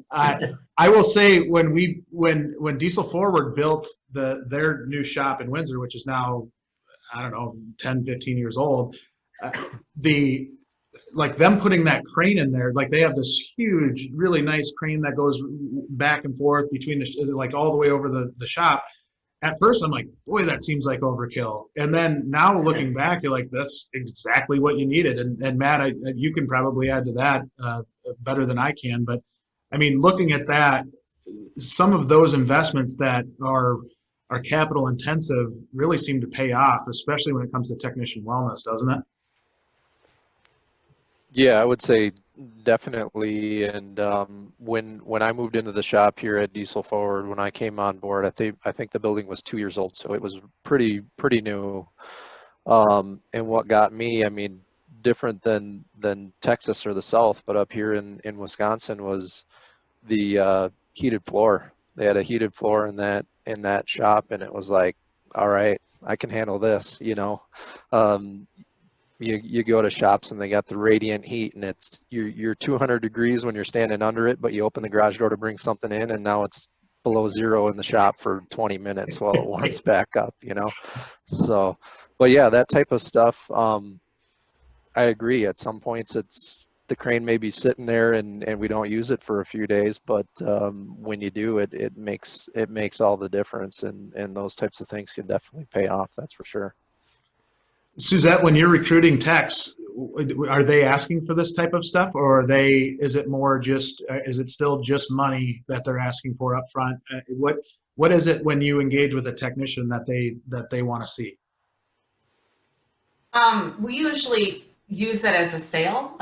[SPEAKER 1] will say when Diesel Forward built their new shop in Windsor, which is now, I don't know, 10, 15 years old, like them putting that crane in there, like they have this huge, really nice crane that goes back and forth between like all the way over the shop. At first, I'm like, boy, that seems like overkill. And then now looking back, you're like, that's exactly what you needed. And Matt, you can probably add to that better than I can. But I mean, looking at that, some of those investments that are capital intensive really seem to pay off, especially when it comes to technician wellness, doesn't it?
[SPEAKER 3] Yeah, I would say definitely. And when I moved into the shop here at Diesel Forward, when I came on board, I think the building was 2 years old, so it was pretty new. And what got me, I mean, different than Texas or the South, but up here in Wisconsin was the heated floor. They had a heated floor in that shop, and it was like, all right, I can handle this, you know. You go to shops and they got the radiant heat, and it's you're 200 degrees when you're standing under it, but you open the garage door to bring something in, and now it's below zero in the shop for 20 minutes while it warms back up, you know. So, but yeah, that type of stuff, I agree. At some points, it's the crane may be sitting there and we don't use it for a few days, but when you do, it makes all the difference, and those types of things can definitely pay off. That's for sure.
[SPEAKER 1] Suzette, when you're recruiting techs, are they asking for this type of stuff, or is it still just money that they're asking for up front? What is it when you engage with a technician that they want to see?
[SPEAKER 4] We usually use that as a sale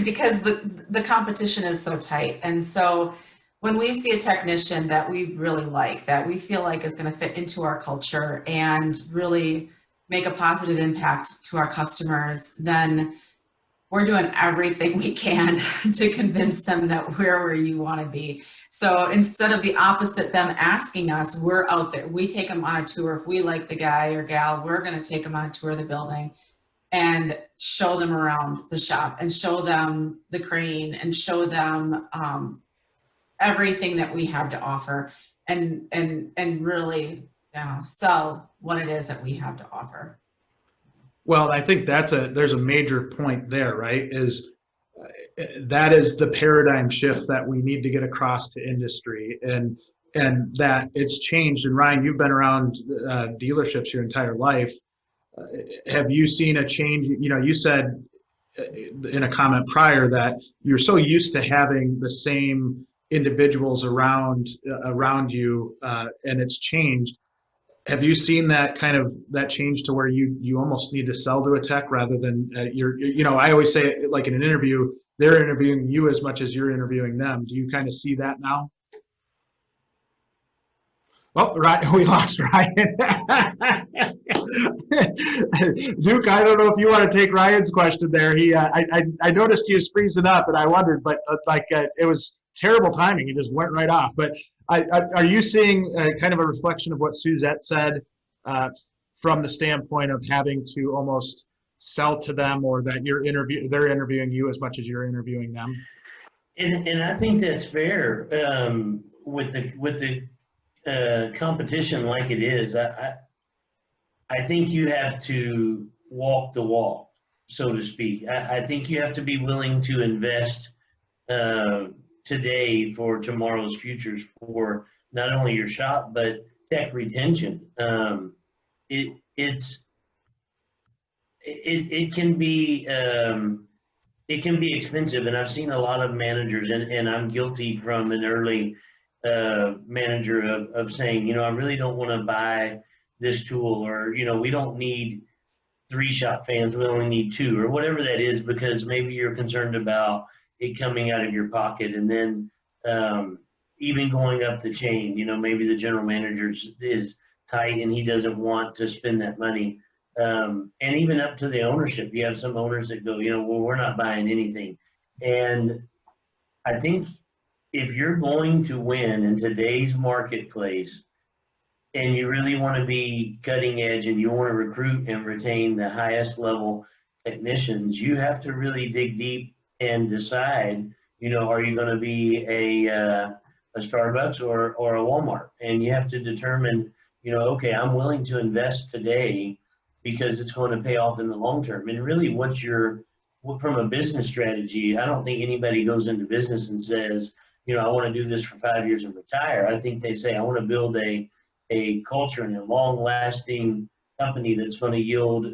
[SPEAKER 4] because the competition is so tight. And so when we see a technician that we really like, that we feel like is going to fit into our culture and really make a positive impact to our customers, then we're doing everything we can to convince them that we're where you want to be. So instead of the opposite, them asking us, we're out there. We take them on a tour. If we like the guy or gal, we're going to take them on a tour of the building and show them around the shop and show them the crane and show them everything that we have to offer, and really sell what it is that we have to offer.
[SPEAKER 1] Well, I think there's a major point there, right? That is the paradigm shift that we need to get across to industry, and that it's changed. And Ryan, you've been around dealerships your entire life. Have you seen a change? You know, you said in a comment prior that you're so used to having the same individuals around you, and it's changed. Have you seen that change to where you almost need to sell to a tech rather than I always say, like in an interview, they're interviewing you as much as you're interviewing them. Do you kind of see that now? Well, right, we lost Ryan. Duke, I don't know if you want to take Ryan's question there. I noticed he was freezing up, and I wondered, but it was terrible timing. He just went right off. But are you seeing kind of a reflection of what Suzette said from the standpoint of having to almost sell to them, or that they're interviewing you as much as you're interviewing them?
[SPEAKER 2] And I think that's fair with the competition like it is. I think you have to walk the walk, so to speak. I think you have to be willing to invest today for tomorrow's futures, for not only your shop but tech retention. It can be expensive, and I've seen a lot of managers, and I'm guilty from an early manager of saying, you know, I really don't want to buy this tool, or, you know, we don't need 3 shop fans, we only need 2, or whatever that is, because maybe you're concerned about it coming out of your pocket. And then even going up the chain, you know, maybe the general manager is tight and he doesn't want to spend that money. And even up to the ownership, you have some owners that go, you know, well, we're not buying anything. And I think if you're going to win in today's marketplace, and you really want to be cutting edge and you want to recruit and retain the highest level technicians, you have to really dig deep and decide, you know, are you going to be a Starbucks or a Walmart? And you have to determine, you know, okay, I'm willing to invest today because it's going to pay off in the long term. And really from a business strategy, I don't think anybody goes into business and says, you know, I want to do this for 5 years and retire. I think they say, I want to build a culture and a long-lasting company that's going to yield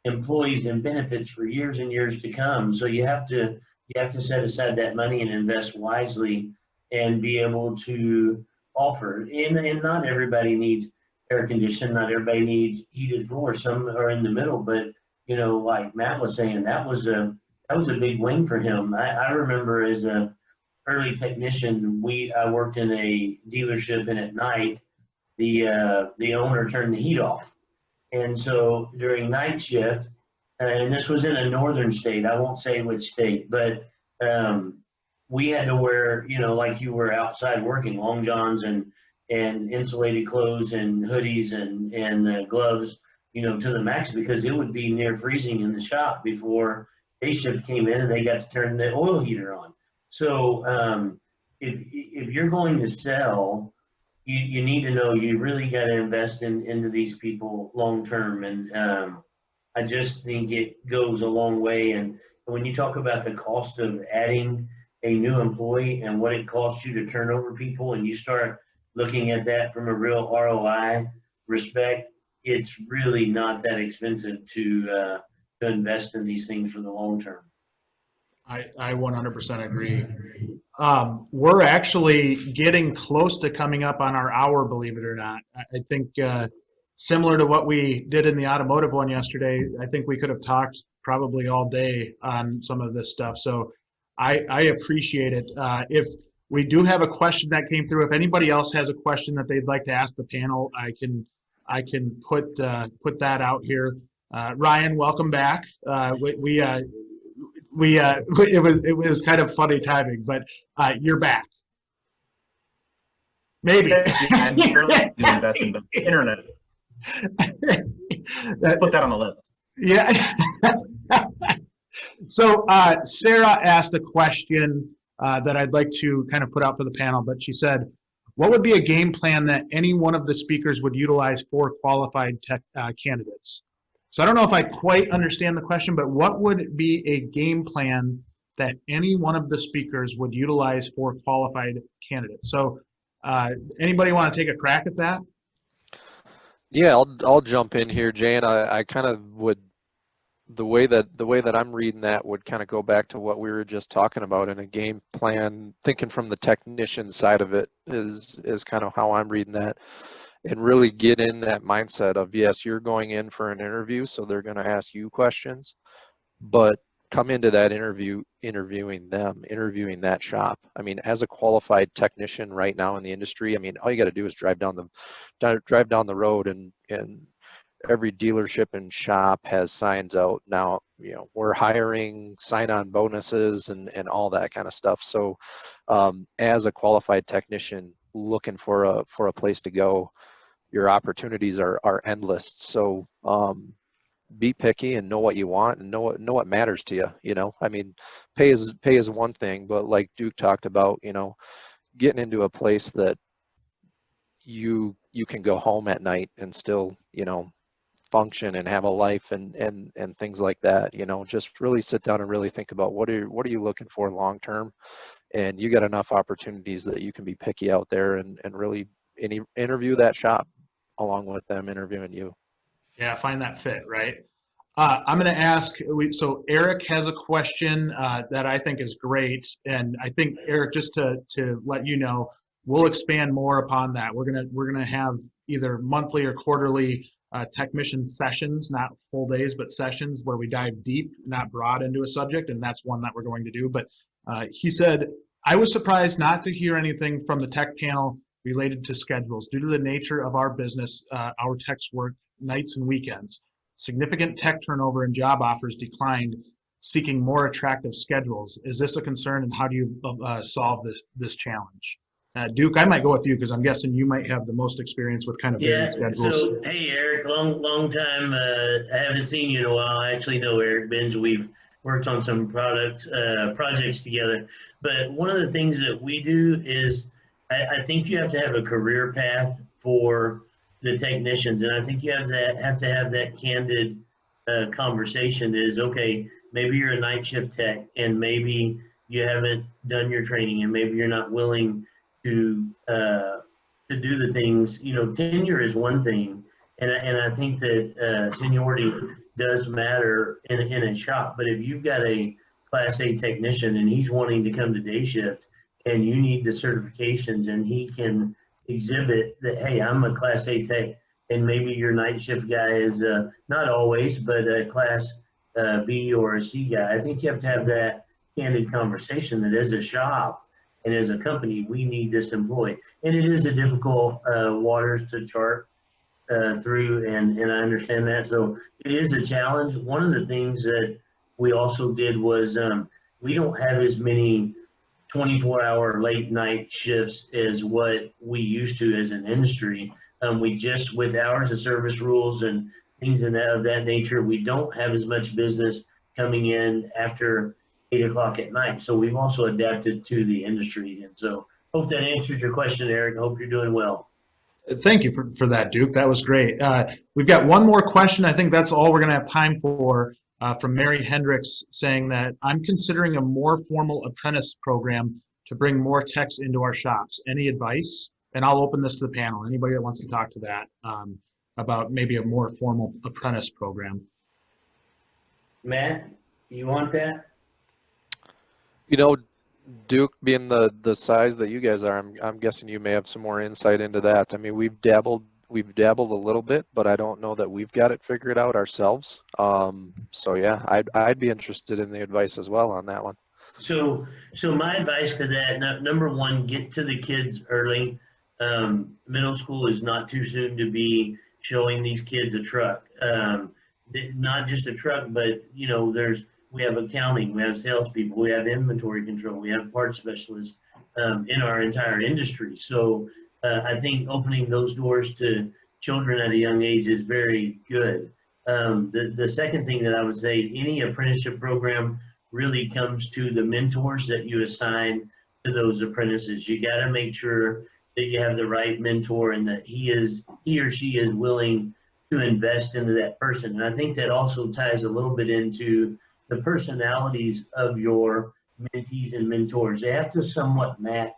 [SPEAKER 2] employees and benefits for years and years to come. So you have to set aside that money and invest wisely and be able to offer. And not everybody needs air conditioning, not everybody needs heated floors. Some are in the middle, but you know, like Matt was saying, that was a big win for him. I remember as a early technician, I worked in a dealership, and at night the owner turned the heat off. And so during night shift, and this was in a northern state, I won't say which state, but we had to wear, you know, like you were outside working, long johns and insulated clothes and hoodies and gloves, you know, to the max, because it would be near freezing in the shop before day shift came in and they got to turn the oil heater on. So if you're going to sell, you need to know you really got to invest into these people long term. And I just think it goes a long way. And when you talk about the cost of adding a new employee and what it costs you to turn over people, and you start looking at that from a real ROI respect, it's really not that expensive to invest in these things for the long term.
[SPEAKER 1] I 100% agree. We're actually getting close to coming up on our hour, believe it or not. I think similar to what we did in the automotive one yesterday, I think we could have talked probably all day on some of this stuff. So I appreciate it. If we do have a question that came through, if anybody else has a question that they'd like to ask the panel, I can put that out here. Ryan, welcome back. It was kind of funny timing, but you're back. Maybe.
[SPEAKER 5] I'm barely to invest in the internet. Put that on the list.
[SPEAKER 1] Yeah. So Sarah asked a question that I'd like to kind of put out for the panel, but she said, what would be a game plan that any one of the speakers would utilize for qualified tech candidates? So I don't know if I quite understand the question, but what would be a game plan that any one of the speakers would utilize for qualified candidates? So anybody want to take a crack at that?
[SPEAKER 3] Yeah, I'll jump in here, Jay, and I kind of would, the way that I'm reading that would kind of go back to what we were just talking about in a game plan, thinking from the technician side of it is kind of how I'm reading that. And really get in that mindset of, yes, you're going in for an interview, so they're going to ask you questions, but come into that interview, interviewing that shop. I mean, as a qualified technician right now in the industry, I mean, all you got to do is drive down the road, and every dealership and shop has signs out now, you know, we're hiring, sign-on bonuses and all that kind of stuff. So as a qualified technician looking for a place to go, your opportunities are endless. So be picky and know what you want and know what matters to you. You know, I mean, pay is one thing, but like Duke talked about, you know, getting into a place that you can go home at night and still, you know, function and have a life and things like that. You know, just really sit down and really think about what are you looking for long term, and you got enough opportunities that you can be picky out there and really interview that shop along with them interviewing you.
[SPEAKER 1] Yeah, find that fit, right? I'm going to ask, so Eric has a question that I think is great. And I think, Eric, just to let you know, we'll expand more upon that. We're gonna have either monthly or quarterly TechMission sessions, not full days, but sessions where we dive deep, not broad, into a subject, and that's one that we're going to do. But he said, I was surprised not to hear anything from the tech panel related to schedules. Due to the nature of our business, our techs work nights and weekends. Significant tech turnover and job offers declined, seeking more attractive schedules. Is this a concern, and how do you solve this challenge? Duke, I might go with you because I'm guessing you might have the most experience with kind of various schedules.
[SPEAKER 2] So hey Eric, long time. I haven't seen you in a while. I actually know Eric Benz. We've worked on some projects together. But one of the things that we do is I think you have to have a career path for the technicians, and I think you have to have that candid conversation. Is okay. Maybe you're a night shift tech, and maybe you haven't done your training, and maybe you're not willing to do the things. You know, tenure is one thing, and I think that seniority does matter in a shop. But if you've got a Class A technician and he's wanting to come to day shift, and you need the certifications, and he can exhibit that, hey, I'm a Class A tech, and maybe your night shift guy is not always, but a Class B or a C guy. I think you have to have that candid conversation that as a shop and as a company, we need this employee. And it is a difficult waters to chart through, and I understand that. So it is a challenge. One of the things that we also did was we don't have as many 24-hour late night shifts as what we used to as an industry. We just, with hours of service rules and things of that nature, we don't have as much business coming in after 8 o'clock at night. So we've also adapted to the industry. And so hope that answers your question, Eric. I hope you're doing well.
[SPEAKER 1] Thank you for that, Duke. That was great. We've got one more question. I think that's all we're going to have time for, from Mary Hendricks, saying that I'm considering a more formal apprentice program to bring more techs into our shops. Any advice? And I'll open this to the panel. Anybody that wants to talk to that about maybe a more formal apprentice program.
[SPEAKER 2] Matt, you want that?
[SPEAKER 3] You know, Duke, being the size that you guys are, I'm guessing you may have some more insight into that. I mean, we've dabbled a little bit, but I don't know that we've got it figured out ourselves. So yeah, I'd be interested in the advice as well on that one.
[SPEAKER 2] So my advice to that, number one, get to the kids early. Middle school is not too soon to be showing these kids a truck. Not just a truck, but you know, we have accounting, we have salespeople, we have inventory control, we have parts specialists in our entire industry. So I think opening those doors to children at a young age is very good. The second thing that I would say, any apprenticeship program really comes to the mentors that you assign to those apprentices. You got to make sure that you have the right mentor and that he or she is willing to invest into that person. And I think that also ties a little bit into the personalities of your mentees and mentors. They have to somewhat match.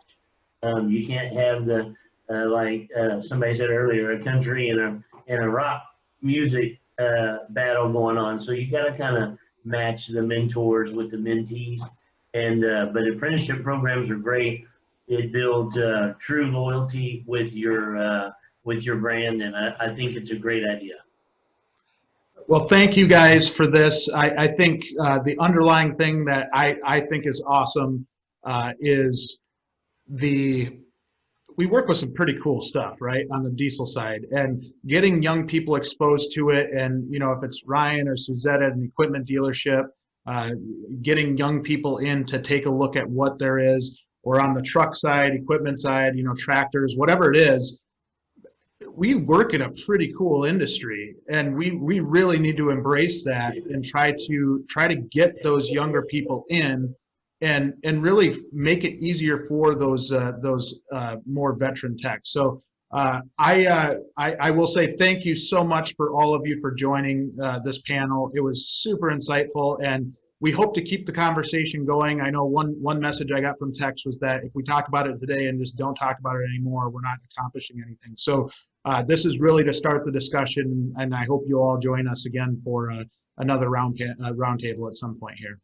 [SPEAKER 2] You can't have the like somebody said earlier, a country and a rock music battle going on. So you got to kind of match the mentors with the mentees. And but apprenticeship programs are great. It builds true loyalty with your brand, and I think it's a great idea.
[SPEAKER 1] Well, thank you guys for this. I think the underlying thing that I think is awesome is we work with some pretty cool stuff, right, on the diesel side, and getting young people exposed to it. And, you know, if it's Ryan or Suzette at an equipment dealership, getting young people in to take a look at what there is, or on the truck side, equipment side, you know, tractors, whatever it is. We work in a pretty cool industry, and we really need to embrace that and try to get those younger people in and really make it easier for those more veteran techs. So I will say thank you so much for all of you for joining this panel. It was super insightful, and we hope to keep the conversation going. I know one message I got from techs was that if we talk about it today and just don't talk about it anymore, we're not accomplishing anything. So this is really to start the discussion, and I hope you'll all join us again for another roundtable at some point here.